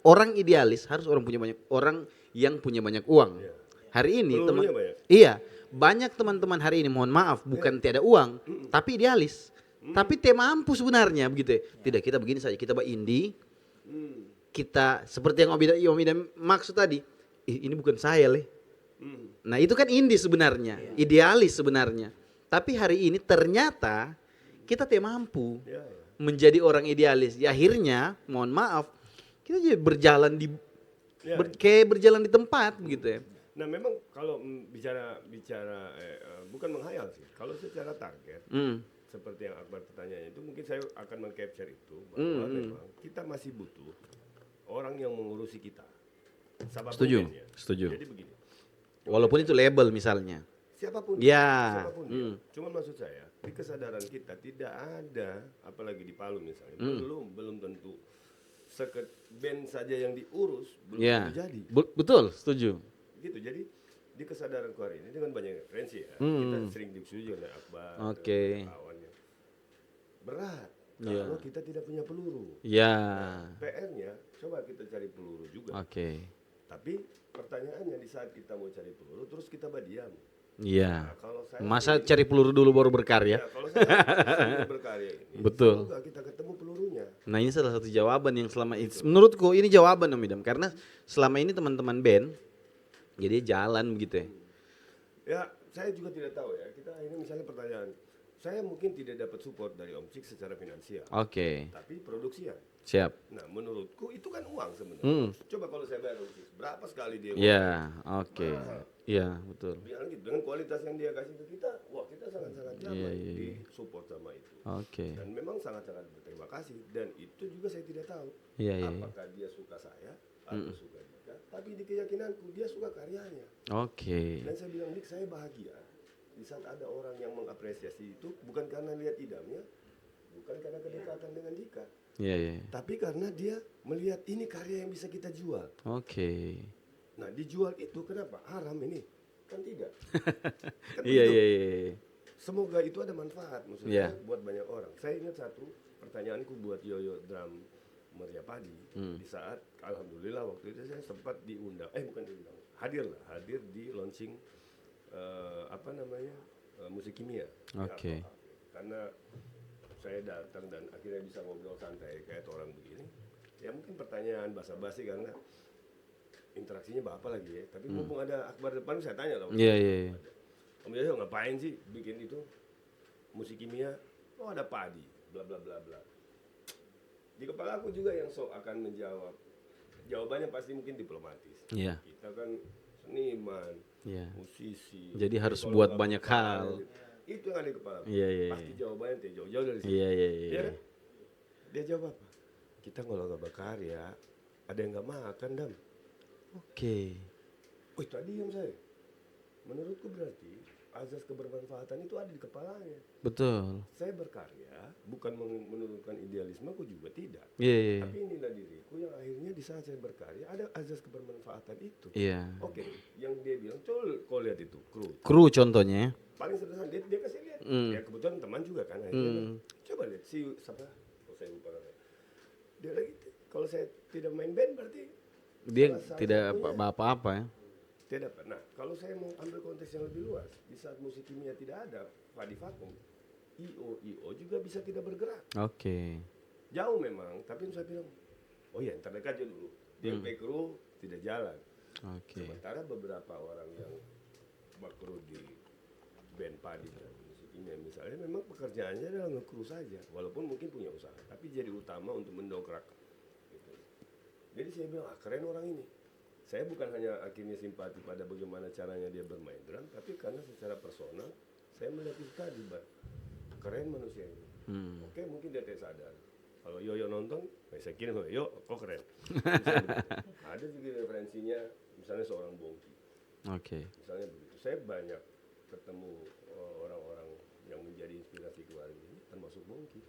orang idealis harus orang yang punya banyak uang. Hari ini banyak teman-teman hari ini mohon maaf bukan tiada uang tapi idealis. Tapi mampu sebenarnya begitu ya. Tidak, kita begini saja, kita indie. Kita seperti yang Om Idam maksud tadi. Ini bukan saya, Le. Nah, itu kan indie sebenarnya, idealis sebenarnya. Tapi hari ini ternyata kita mampu menjadi orang idealis. Ya, akhirnya, mohon maaf, kita jadi berjalan kayak berjalan di tempat gitu ya. Nah, memang kalau bicara bukan menghayal sih. Kalau secara target, seperti yang Akbar pertanyaannya itu, mungkin saya akan meng-capture itu bahwa memang kita masih butuh orang yang mengurusi kita. Setuju. Jadi begini. Walaupun itu label misalnya. Siapapun dia. Cuman maksud saya di kesadaran kita tidak ada, apalagi di Palu misalnya, belum tentu band saja yang diurus belum tentu jadi. Betul, setuju. Gitu, jadi di kesadaran hari ini dengan banyak referensi ya, kita sering diskusi oleh Akbar, kawannya. Berat kalau kita tidak punya peluru. PR-nya coba kita cari peluru juga. Tapi pertanyaannya di saat kita mau cari peluru terus kita diam. Nah, masa cari peluru dulu baru berkarya? Kalau saya berkarya ini, betul. Semoga kita ketemu pelurunya. Nah ini salah satu jawaban yang selama ini, menurutku ini jawaban Om Idam, karena selama ini teman-teman band, jadi jalan begitu ya. Ya, saya juga tidak tahu ya. Kita ini misalnya pertanyaan, saya mungkin tidak dapat support dari Om Cik secara finansial. Tapi produksi ya. Siap. Nah, menurutku itu kan uang sebenarnya. Coba kalau saya bayar Om Cik, berapa sekali dia? Iya, betul. Dengan kualitas yang dia kasih ke kita, wah kita sangat-sangat nyaman di support sama itu. Dan memang sangat-sangat berterima kasih. Dan itu juga saya tidak tahu apakah dia suka saya atau suka dia. Tapi di keyakinanku dia suka karyanya. Dan saya bilang, Dik, saya bahagia di saat ada orang yang mengapresiasi itu bukan karena lihat idamnya, bukan karena kedekatan dengan Dika. Tapi karena dia melihat ini karya yang bisa kita jual. Nah, dijual itu kenapa? Haram ini? Kan tidak. Kan semoga itu ada manfaat maksudnya buat banyak orang. Saya ingat satu pertanyaanku buat Yoyo Drum Meriah Padi di saat alhamdulillah waktu itu saya sempat diundang, hadir di launching musik kimia. Karena saya datang dan akhirnya bisa ngobrol santai kayak orang begini. Ya mungkin pertanyaan basa-basi karena interaksinya bapak lagi ya, tapi mumpung ada Akbar depan saya tanya lah. Om Yoyo ngapain sih bikin itu musik kimia? Oh ada padi, bla bla bla bla. Di kepala aku juga yang akan menjawab. Jawabannya pasti mungkin diplomatis. Kita kan seniman, musisi. Jadi harus buat banyak hal. Itu yang ada di kepala. Pasti jawabannya jauh-jauh dari situ. Kan? Dia jawab apa? Kita kalau nggak berkarya, ada yang nggak makan, Dam. Oh itu diam saya. Menurutku berarti azas kebermanfaatan itu ada di kepalanya. Betul. Saya berkarya bukan menurunkan idealismeku juga tidak. Tapi inilah diriku yang akhirnya di saat saya berkarya ada azas kebermanfaatan itu. Yang dia bilang, kau lihat itu kru contohnya. Paling sederhana dia kasih lihat. Ya kebetulan teman juga kan akhirnya. Coba lihat siapa? Saya lupa namanya. Dia lagi kalau saya tidak main band berarti dia tidak apa-apa ya. Tidak pernah. Kalau saya mau ambil konteks yang lebih luas, di saat musik kimia tidak ada, padi vakum, IO juga bisa tidak bergerak. Jauh memang, tapi saya bilang, oh ya ntar dekat aja dulu. DP kru tidak jalan. Oke. Sementara beberapa orang yang bakrut di band padi dan musik ini misalnya memang pekerjaannya adalah nge-crew saja, walaupun mungkin punya usaha, tapi jadi utama untuk mendongkrak. Gitu. Jadi saya bilang, keren orang ini. Saya bukan hanya akhirnya simpati pada bagaimana caranya dia bermain drum, tapi karena secara personal saya melihat itu tadi, keren manusia ini. Oke, mungkin dia tidak sadar. Kalau Yoyo nonton, saya kirim, Yo, kok keren. Ada juga referensinya, misalnya seorang Bongki. Oke. Misalnya begitu. Saya banyak ketemu orang-orang yang menjadi inspirasi keluarga ini, termasuk Bongki.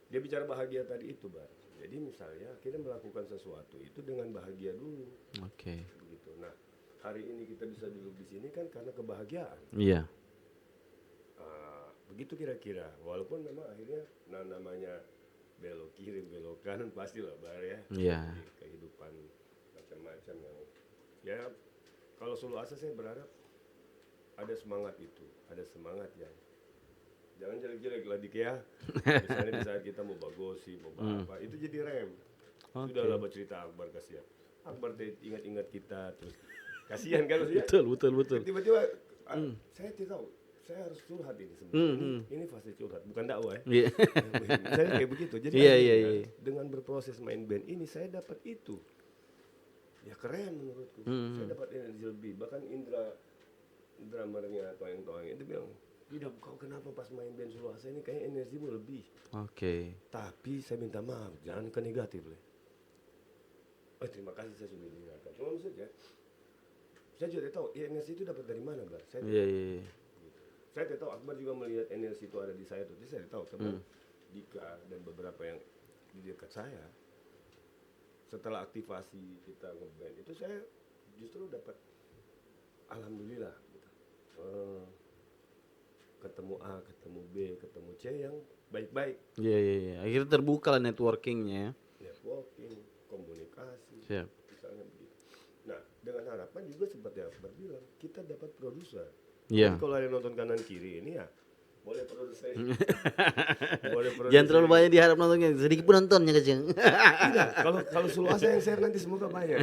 Dia bicara bahagia tadi itu, Bar. Jadi misalnya kita melakukan sesuatu itu dengan bahagia dulu. Oke. Begitu. Nah, hari ini kita bisa duduk di sini kan karena kebahagiaan. Iya. Begitu kira-kira. Walaupun memang akhirnya namanya belok kiri, belok kanan pastilah, Bar ya. Iya. Di kehidupan macam-macam yang ya kalau Sulu Asa saya berharap ada semangat itu, ada semangat yang jangan jelek-jelek lah dik ya. Misalnya di saat kita mau bagosi, mau apa, itu jadi rem. Sudahlah bercerita Akbar, kasihan. Akbar ingat-ingat kita terus kasihan kan ya. Betul. Tiba-tiba saya tidak tahu, saya harus curhat ini sebenarnya. Ini fase curhat, bukan dakwah ya. Iya. Saya kayak begitu. Jadi Iya. dengan berproses main band ini saya dapat itu. Ya keren menurutku. Saya dapat energi lebih. Bahkan Indra drummernya Toeng itu bilang, tidak, kau kenapa pas main band Sulu Asa ini kayak energimu lebih. Oke. Tapi saya minta maaf, jangan ke negatif. Terima kasih saya sudah diingatkan. Cuma maksudnya, saya juga tidak tahu energi itu dapat dari mana, Bar. Iya. Saya tidak tahu, Akbar juga melihat energi itu ada di saya tuh. Jadi saya tidak tahu, tapi Dika dan beberapa yang di dekat saya, setelah aktivasi kita nge-band itu saya justru dapat alhamdulillah gitu. Ketemu A, ketemu B, ketemu C yang baik-baik. Iya. Akhirnya terbuka lah networkingnya. Networking, komunikasi, Siap. misalnya begitu. Nah, dengan harapan juga seperti Akbar bilang, kita dapat produser. Iya. Jadi kalau ada yang nonton kanan kiri ini ya boleh produser. Boleh produser. Jangan terlalu banyak diharap nontonnya, sedikit pun nontonnya kecil. Tidak, kalau Sulu Asa yang share nanti semoga banyak.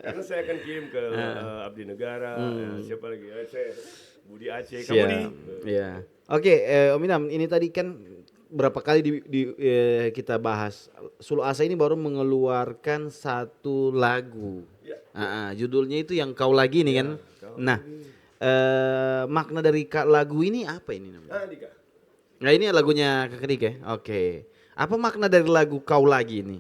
Karena saya akan kirim ke Abdi Negara, siapa lagi? Saya Budi Aceh, kamu di. Iya. Oke, Om Idam, ini tadi kan berapa kali kita bahas. Sulu Asa ini baru mengeluarkan satu lagu. Ya. Judulnya itu Yang Kau Lagi nih kan. Nah, makna dari lagu ini apa ini namanya? Dika. Nah, ini lagunya Kakak Dika ya? Oke. Apa makna dari lagu Kau Lagi ini?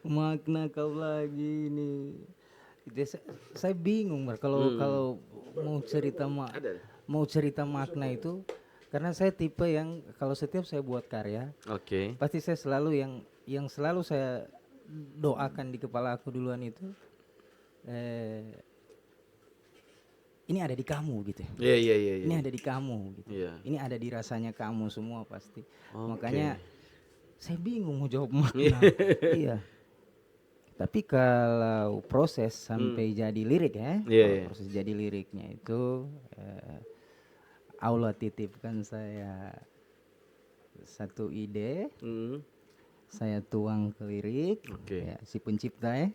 Makna kau lagi nih. Saya bingung kalau mau cerita makna itu, karena saya tipe yang kalau setiap saya buat karya, Oke. pasti saya selalu yang selalu saya doakan di kepala aku duluan itu, ini ada di kamu gitu. Iya. Ini ada di kamu gitu. Iya. Ini ada di rasanya kamu semua pasti. Oke. Makanya saya bingung mau jawab makna. Iya. Tapi kalau proses sampai jadi lirik ya, Iya. proses jadi liriknya itu Allah titipkan saya satu ide, saya tuang ke lirik, Oke. ya, si pencipta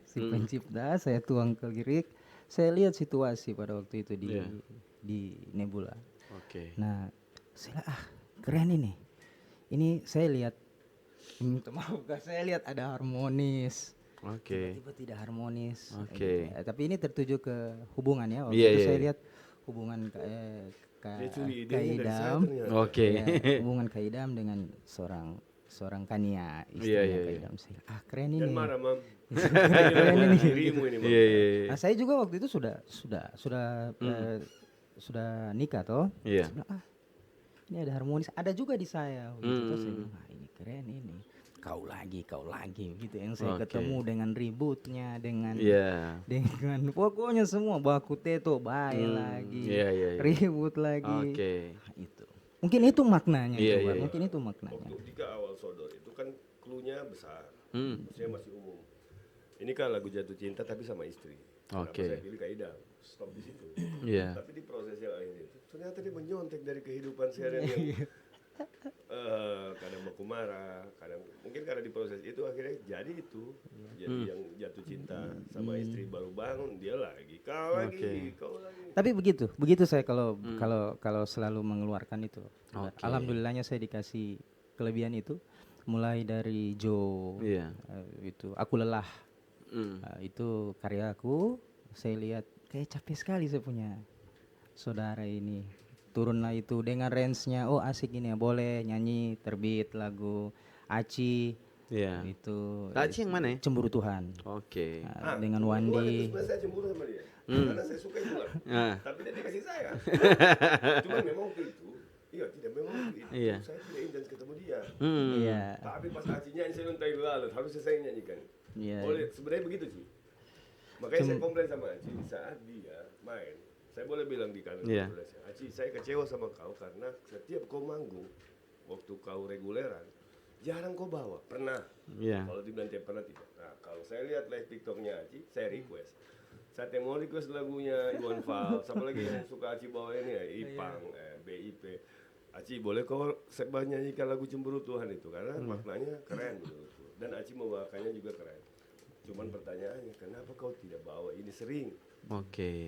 saya tuang ke lirik, saya lihat situasi pada waktu itu di Nebula. Oke. Nah, saya keren ini saya lihat, minta maaf saya lihat ada harmonis. Oke. Tiba-tiba tidak harmonis. Oke. Tapi ini tertuju ke hubungan ya. Waktu Iya, itu iya, saya iya. lihat hubungan Dia curi idenya dari saya Kaidam. ternyata. Oke. Hubungan Kaidam dengan seorang Kania, Iya, istrinya iya. Kaidam. Saya, keren ini. Dan marah, Mam. Keren ini. Dirimu ini, Mam. Iya. Nah, saya juga waktu itu sudah nikah toh. Iya. Saya bilang, ini ada harmonis, ada juga di saya. Gitu. Terus saya bilang, ini keren ini. Kau lagi gitu yang saya Oke. ketemu dengan ributnya, dengan Iya. dengan pokoknya semua baku teto baik lagi, Iya. ribut lagi. Oke. Nah, itu mungkin itu maknanya. Iya, Bang. iya. Mungkin itu maknanya. Waktu Dika awal sodor itu kan cluenya besar. Hmm. Saya masih umum. Ini kan lagu jatuh cinta tapi sama istri. Oke. Kenapa saya pilih Kaidam? Stop di situ. Iya. Tapi di proses yang akhir itu ternyata dia menyontek dari kehidupan seharian yang Kadang baku marah, kadang mungkin karena di proses itu akhirnya jadi itu, jadi yang jatuh cinta sama istri baru bangun dia lagi, kau lagi, kau lagi. Tapi begitu saya kalau kalau selalu mengeluarkan itu. Alhamdulillahnya saya dikasih kelebihan itu, mulai dari Joe, Iya. itu aku lelah. Itu karya aku, saya lihat kayak capek sekali saya punya saudara ini. Turunlah itu dengan range-nya, oh asik ini ya, boleh nyanyi, terbit lagu Aci. Iya. Itu Aci yang mana ya? Cemburu Tuhan. Oke. Dengan Tuhan itu Wandi. sebenarnya saya cemburu sama dia, karena saya suka juga, tapi dia kasih saya. Cuma memang waktu itu, memang waktu itu Iya. saya tidak intens ketemu dia. Iya. Tapi pas Aci nyanyi saya nonton lalu harusnya saya nyanyikan. Iya. Sebenarnya begitu sih. Makanya saya komplain sama Aci saat dia main. Saya boleh bilang di kantor Iya. Aci, saya kecewa sama kau karena setiap kau manggung waktu kau reguleran jarang kau bawa. Pernah. Iya. Kalau dibilang tiap pernah tidak. Nah, kalau saya lihat live TikToknya Aci, saya request. Saat yang mau request lagunya Iwan Fals, siapa lagi yang suka Aci bawa ini ya, Ipang, BIP. Aci boleh kau nyanyikan lagu Cemburu Tuhan itu karena maknanya keren menurutku. Dan Aci membawakannya juga keren. Cuman pertanyaannya, kenapa kau tidak bawa ini sering? Oke.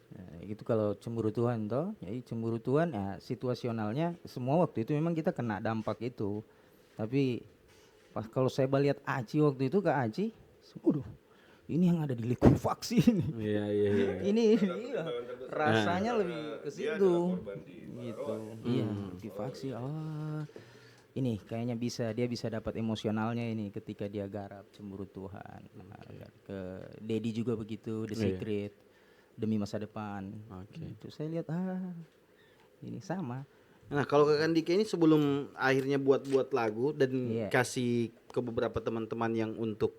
Nah, itu kalau cemburu Tuhan toh, jadi cemburu Tuhan ya situasionalnya semua waktu itu memang kita kena dampak itu. Tapi pas kalau saya lihat Aci waktu itu ke Aci, waduh, ini yang ada di likuifaksi ini. Iya. Ini iya, rasanya lebih ke Dia situ. adalah korban di Gitu. Iya, likuifaksi. Ini kayaknya dia bisa dapat emosionalnya ini ketika dia garap cemburu Tuhan. Nah, ke Dedi juga begitu, The Secret, demi masa depan. Itu saya lihat ini sama. Nah, kalau Kak Andika ini sebelum akhirnya buat lagu dan Iya. kasih ke beberapa teman-teman yang untuk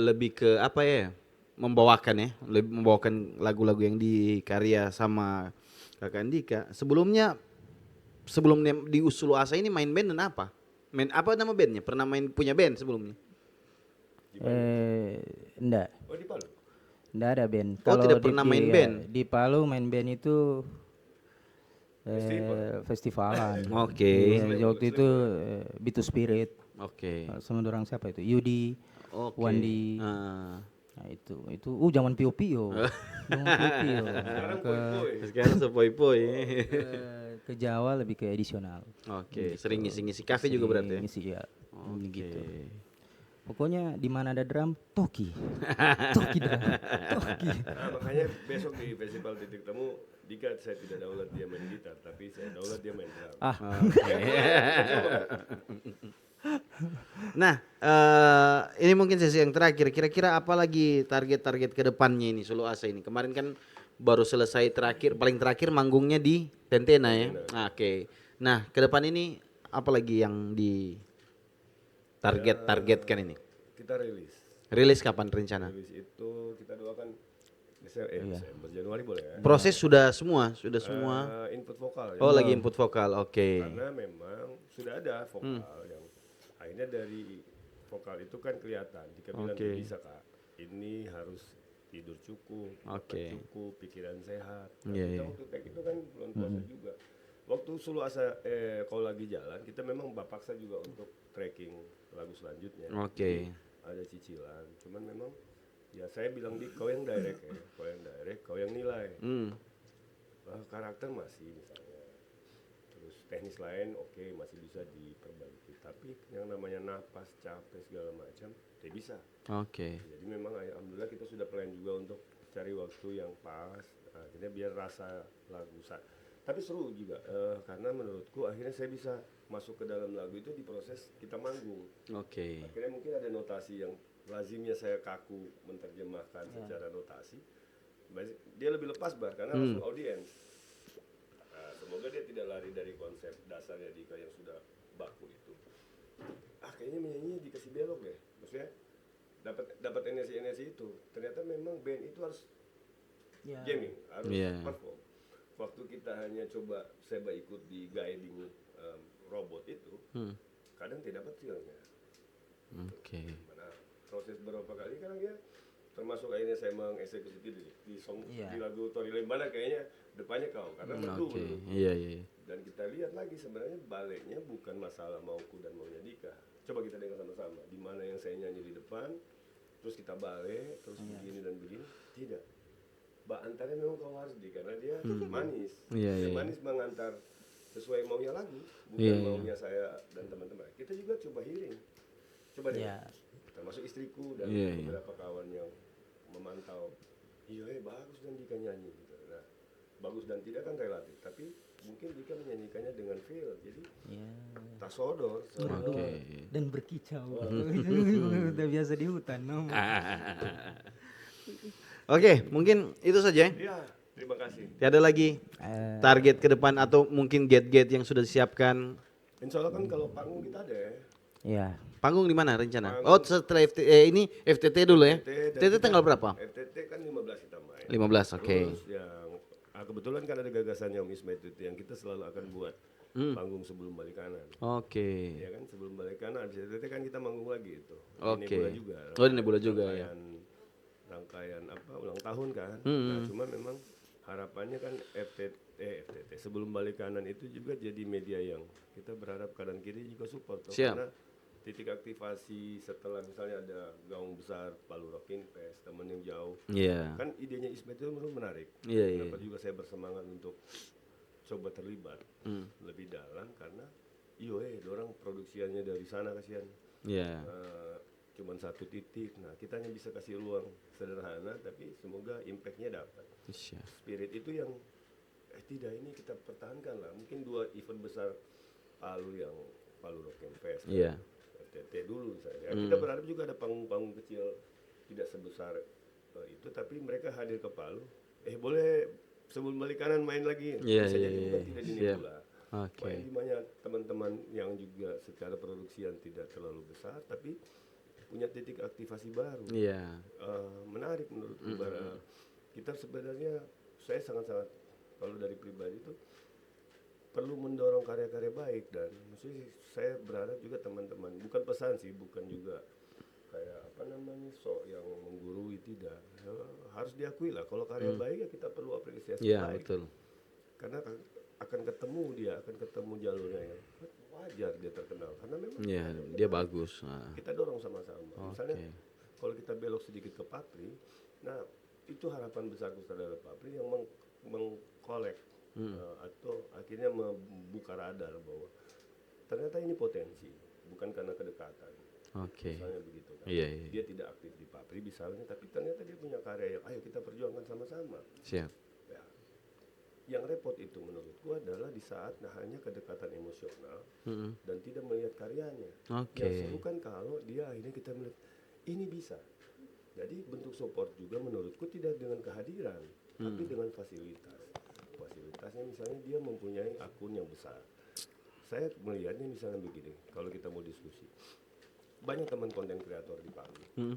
lebih ke apa ya? Membawakan lagu-lagu yang dikarya sama Kak Andika. Sebelum di Sulu Asa ini main band dan apa? Main apa nama bandnya? Pernah punya band sebelumnya? Enggak. Oh, di Palu? Enggak ada band. Oh, tidak pernah main band? Di Palu main band itu festivalan. Oke. Iya, waktu itu Bitu Spirit. Oke. Sama orang siapa itu? Yudi, Oke. Wandi. Ah. Nah, itu zaman Pio-Pio. Zaman Pio-Pio. Sekarang sepoi-poi. Ke Jawa lebih ke edisional. Oke, sering ngisi-ngisi kafe juga berarti ya? Ngisi ya. Oke. Gitu. Pokoknya di mana ada drum, Toki. Toki drum. Toki. Nah, makanya besok di festival Titik Temu, Dika saya tidak daulat dia main gitar, tapi saya daulat dia main drum. Nah, ini mungkin sesi yang terakhir. Kira-kira apa lagi target-target ke depannya ini Sulu Asa ini? Kemarin kan baru selesai paling terakhir manggungnya di Tentena ya. Oke. Nah, ke depan ini apa lagi yang di targetkan ini? Kita rilis. Rilis kapan rencana? Rilis itu kita doakan Desember, Januari boleh ya? Proses sudah semua. Input vokal ya. Oh, lagi input vokal. Oke. Karena memang sudah ada vokal yang akhirnya dari vokal itu kan kelihatan. Jika bilang Oke. bisa Kak, ini harus tidur cukup, Oke. makan cukup, pikiran sehat. Nah, Iya, kita iya. waktu tag itu kan belum puasa juga. Waktu Sulu Asa kau lagi jalan, kita memang paksa juga untuk tracking lagu selanjutnya. Oke. Jadi, ada cicilan, cuman memang ya saya bilang kau yang direct ya, kau yang nilai. Karakter masih misalnya, terus teknis lain oke, masih bisa diperbaiki, tapi yang namanya napas, capek segala macam tidak bisa. Oke. Jadi memang alhamdulillah kita sudah plan juga untuk cari waktu yang pas, akhirnya biar rasa lagu tapi seru juga karena menurutku akhirnya saya bisa masuk ke dalam lagu itu di proses kita manggung. Oke. Akhirnya mungkin ada notasi yang lazimnya saya kaku menerjemahkan secara notasi, dia lebih lepas karena langsung audiens. Semoga dia tidak lari dari konsep dasarnya Dika yang sudah baku itu. Kayaknya menyanyinya dikasih belok deh, maksudnya dapat energi itu. Ternyata memang band itu harus jamming, harus perform. Waktu kita hanya coba ikut di guiding robot itu, kadang tidak dapat feelnya. Oke. Mana proses berapa kali kan dia termasuk akhirnya saya mengeksekusi Iya. di lagu Tori Lembana kayaknya depannya kau karena merdu Oke. menurutku. Iya, iya. Dan kita lihat lagi sebenarnya baliknya bukan masalah mauku dan maunya Dika. Coba kita dengar sama-sama. Di mana yang saya nyanyi di depan, terus kita balik, terus begini dan begini. Tidak. Mbak antarnya memang kau harus di karena dia manis. Iya, Dia iya. manis mengantar sesuai maunya lagu, bukan Iya, iya. maunya saya dan teman-teman. Kita juga coba hearing. Coba deh. Iya. Termasuk istriku dan Iya, iya. beberapa kawan yang memantau. Iya, bagus dan Dika nyanyi gitu. Nah, bagus dan tidak kan relatif, tapi mungkin Dika menyanyikannya dengan feel. Jadi Iya. tak sodor. Oke. Dan berkicau. Udah biasa di hutan. No? Oke, mungkin itu saja. Iya, terima kasih. Tiada lagi target ke depan atau mungkin gate-gate yang sudah disiapkan. Insya Allah kan kalau panggung kita ada ya. Iya. Panggung di mana rencana? Panggung. Oh, setelah ini FTT dulu ya. FTT tanggal berapa? FTT kan 15 kita main. 15, oke. Terus yang kebetulan kan ada gagasannya Om Ismail itu yang kita selalu akan buat panggung sebelum balik kanan. Oke. Ya kan sebelum balik kanan habis FTT kan kita manggung lagi itu. Oke. Nebula juga. Oh, di Nebula juga ya. Rangkaian apa ulang tahun kan. Nah, cuma memang harapannya kan FTT sebelum balik kanan itu juga jadi media yang kita berharap kanan kiri juga support toh. Siap. Karena titik aktivasi setelah misalnya ada gaung besar Palu Rocking Fest teman yang jauh Iya. kan idenya Ismet itu menurut menarik. Iya, iya. Kenapa juga saya bersemangat untuk coba terlibat lebih dalam karena dorang produksiannya dari sana kasihan. Iya. Cuman satu titik. Nah, kita hanya bisa kasih ruang sederhana tapi semoga impactnya dapat. Siap. Spirit itu yang tidak ini kita pertahankan lah. Mungkin 2 event besar Palu yang Palu Rock and Fest. Iya. FTT dulu misalnya. Kita berharap juga ada panggung-panggung kecil tidak sebesar itu tapi mereka hadir ke Palu. Boleh sebelum balik kanan main lagi. Iya, Bisa iya, jadi bukan iya. tidak di Siap. Nebula. Oke. Main di banyak teman-teman yang juga secara produksian tidak terlalu besar tapi punya titik aktivasi baru. Iya. Menarik menurutku. Kita sebenarnya saya sangat-sangat kalau dari pribadi itu perlu mendorong karya-karya baik dan maksudnya saya berharap juga teman-teman bukan pesan sih bukan juga kayak apa namanya yang menggurui tidak. Harus diakui lah kalau karya baik ya kita perlu apresiasi Iya, baik betul. karena akan ketemu jalurnya ya wajar dia terkenal karena memang Iya, dia bagus. Nah. kita dorong sama-sama. Misalnya Oke. kalau kita belok sedikit ke Papri, nah itu harapan besarku saudara Papri yang mengkolek atau akhirnya membuka radar bahwa ternyata ini potensi, bukan karena kedekatan. Oke. Misalnya begitu kan. Iya, iya. Dia tidak aktif di Papri misalnya, tapi ternyata dia punya karya yang ayo kita perjuangkan sama-sama. Siap. Ya. Yang repot itu menurutku adalah di saat hanya kedekatan emosional dan tidak melihat karyanya. Oke. Yang seru kan kalau dia akhirnya kita melihat ini bisa. Jadi bentuk support juga menurutku tidak dengan kehadiran, tapi dengan fasilitas. Fasilitasnya misalnya dia mempunyai akun yang besar. Saya melihatnya misalnya begini, kalau kita mau diskusi. Banyak teman konten kreator di Palu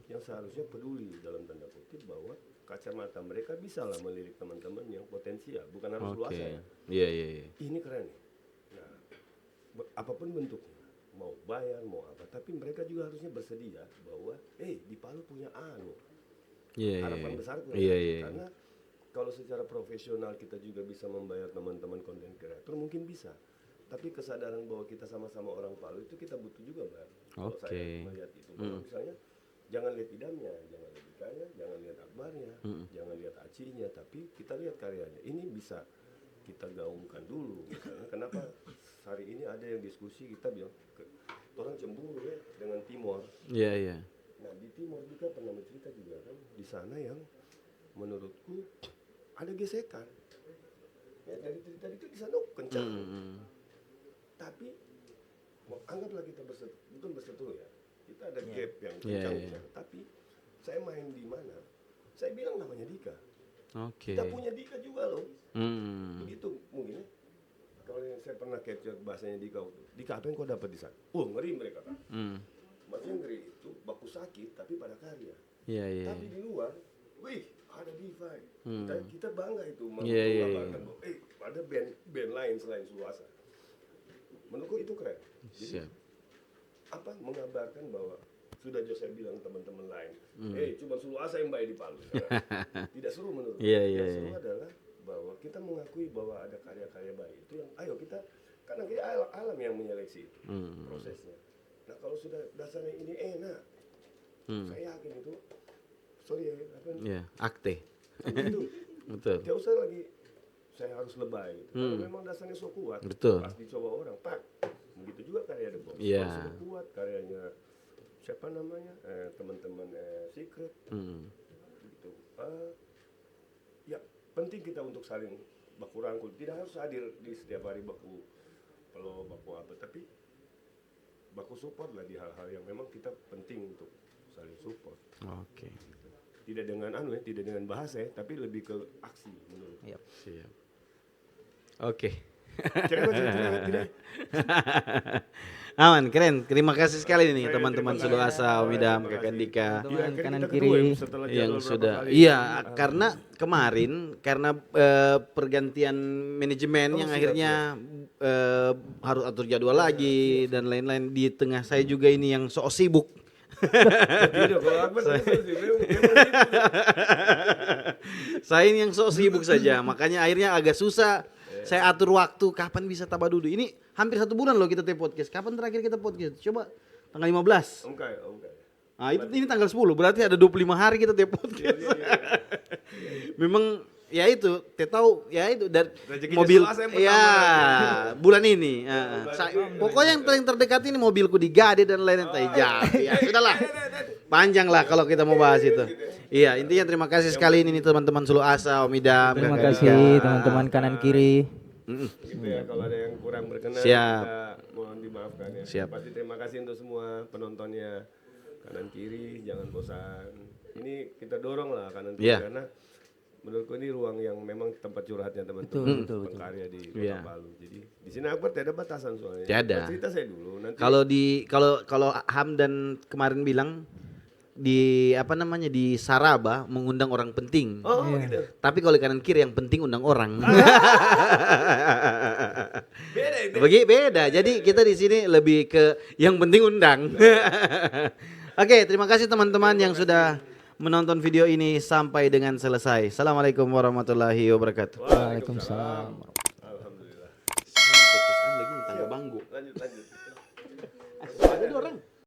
yang seharusnya peduli dalam tanda kutip bahwa kacamata mereka bisa lah melirik teman-teman yang potensial, bukan harus luas Oke. ya. Iya, iya, iya. Ini keren nih. Nah, apapun bentuknya, mau bayar, mau apa, tapi mereka juga harusnya bersedia bahwa, di Palu punya anu. Iya, iya. Harapan besarku Iya, iya. karena kalau secara profesional kita juga bisa membayar teman-teman konten kreator mungkin bisa. Tapi kesadaran bahwa kita sama-sama orang Palu itu kita butuh juga, Mbak. Kalau Oke. saya melihat itu, bahwa misalnya jangan lihat idamnya, jangan lihat ikannya, jangan lihat akbarnya, jangan lihat acinya, tapi kita lihat karyanya. Ini bisa kita gaungkan dulu. Misalnya, kenapa hari ini ada yang diskusi kita bilang orang cemburu ya dengan Timor. Iya, iya. Nah di Timor juga pernah bercerita juga kan di sana yang menurutku ada gesekan. Ya dari cerita itu di sana kencang. Tapi anggaplah kita bukan berseteru ya. Kita ada gap yang kencang di sana. Tapi saya main di mana? Saya bilang namanya Dika. Oke. Kita punya Dika juga loh. Hmm. Begitu mungkin ya. Kalau yang saya pernah capture bahasanya Dika waktu. Dika apa yang kau dapat di sana? Ngeri mereka kan. Maksudnya ngeri itu baku sakit tapi pada karya. Iya, iya. Tapi di luar, wih ada DeFi. Kita bangga itu Iya, iya, mengabarkan bahwa ada band lain selain Sulawasa. Menurutku itu keren. Jadi Siap. apa mengabarkan bahwa sudah saya bilang teman-teman lain, cuma Sulu Asa yang baik di Palu. Tidak seru menurut Iya, saya. iya, Yang seru iya. adalah bahwa kita mengakui bahwa ada karya-karya baik itu yang ayo kita, karena kita alam yang menyeleksi itu prosesnya. Nah kalau sudah dasarnya ini enak, saya yakin itu, sorry ya, apa Iya, akte. itu, Betul. tidak usah lagi saya harus lebay. Kalau memang dasarnya so kuat, Betul. pas dicoba orang, pak. Begitu juga karya The Box. Iya. Kalau sudah kuat karyanya siapa namanya, teman-teman Secret, gitu. Ya penting kita untuk saling baku rangkul. Tidak harus hadir di setiap hari baku kalau baku apa, tapi baku support lah di hal-hal yang memang kita penting untuk saling support. Oke. Tidak dengan tidak dengan bahasa ya, tapi lebih ke aksi menurut. Yap. Siap. Oke. Tidak. Aman, keren. Terima kasih sekali nih teman-teman Sulu Asa, Om Idam, Kakak Dika. Teman kan kanan kita kiri. kedua ya, setelah jadwal Yang berapa sudah kali. iya karena kemarin karena pergantian manajemen yang akhirnya harus atur jadwal lagi dan lain-lain, di tengah saya juga ini yang sok sibuk. Tidak, kalau Akbar memang gitu. Saya ini yang sok sibuk saja, makanya akhirnya agak susah saya atur waktu kapan bisa tabadudu. Ini hampir 1 bulan loh kita take podcast. Kapan terakhir kita podcast? Coba tanggal 15. Oke. Nah, ini tanggal 10, berarti ada 25 hari kita take podcast. Memang ya itu, tahu ya itu dari Rezekinya mobil Selasa yang pertama ya bulan ini. Berarti Pokoknya yang paling terdekat ini mobilku digade dan lain-lain jadi. Ya sudahlah. Panjang lah kalau kita mau bahas itu. Iya, intinya terima kasih sekali ini teman-teman Sulu Asa, Om Idam, Terima Kakak kasih Dika. teman-teman kanan kiri. Gitu ya, kalau ada yang kurang berkenan Siap. kita mohon dimaafkan ya. Siap. Pasti terima kasih untuk semua penontonnya, kanan kiri jangan bosan. Ini kita dorong lah kanan kiri Iya. karena menurutku ini ruang yang memang tempat curhatnya Betul, teman-teman betul. pengkarya di Kota Iya. Palu. Jadi di sini Akbar tidak ada batasan soalnya. Tiada. Cerita saya dulu nanti. Kalau Hamdan kemarin bilang di apa namanya di Saraba mengundang orang penting. Oh gitu. Tapi kalau di kanan kiri yang penting undang orang. Beda itu. Beda. Jadi kita di sini lebih ke yang penting undang. Oke, terima kasih teman-teman yang sudah menonton video ini sampai dengan selesai. Assalamualaikum warahmatullahi wabarakatuh. Waalaikumsalam. Alhamdulillah. Podcast lagi tangga banggu. Lanjut. Ada 2 orang.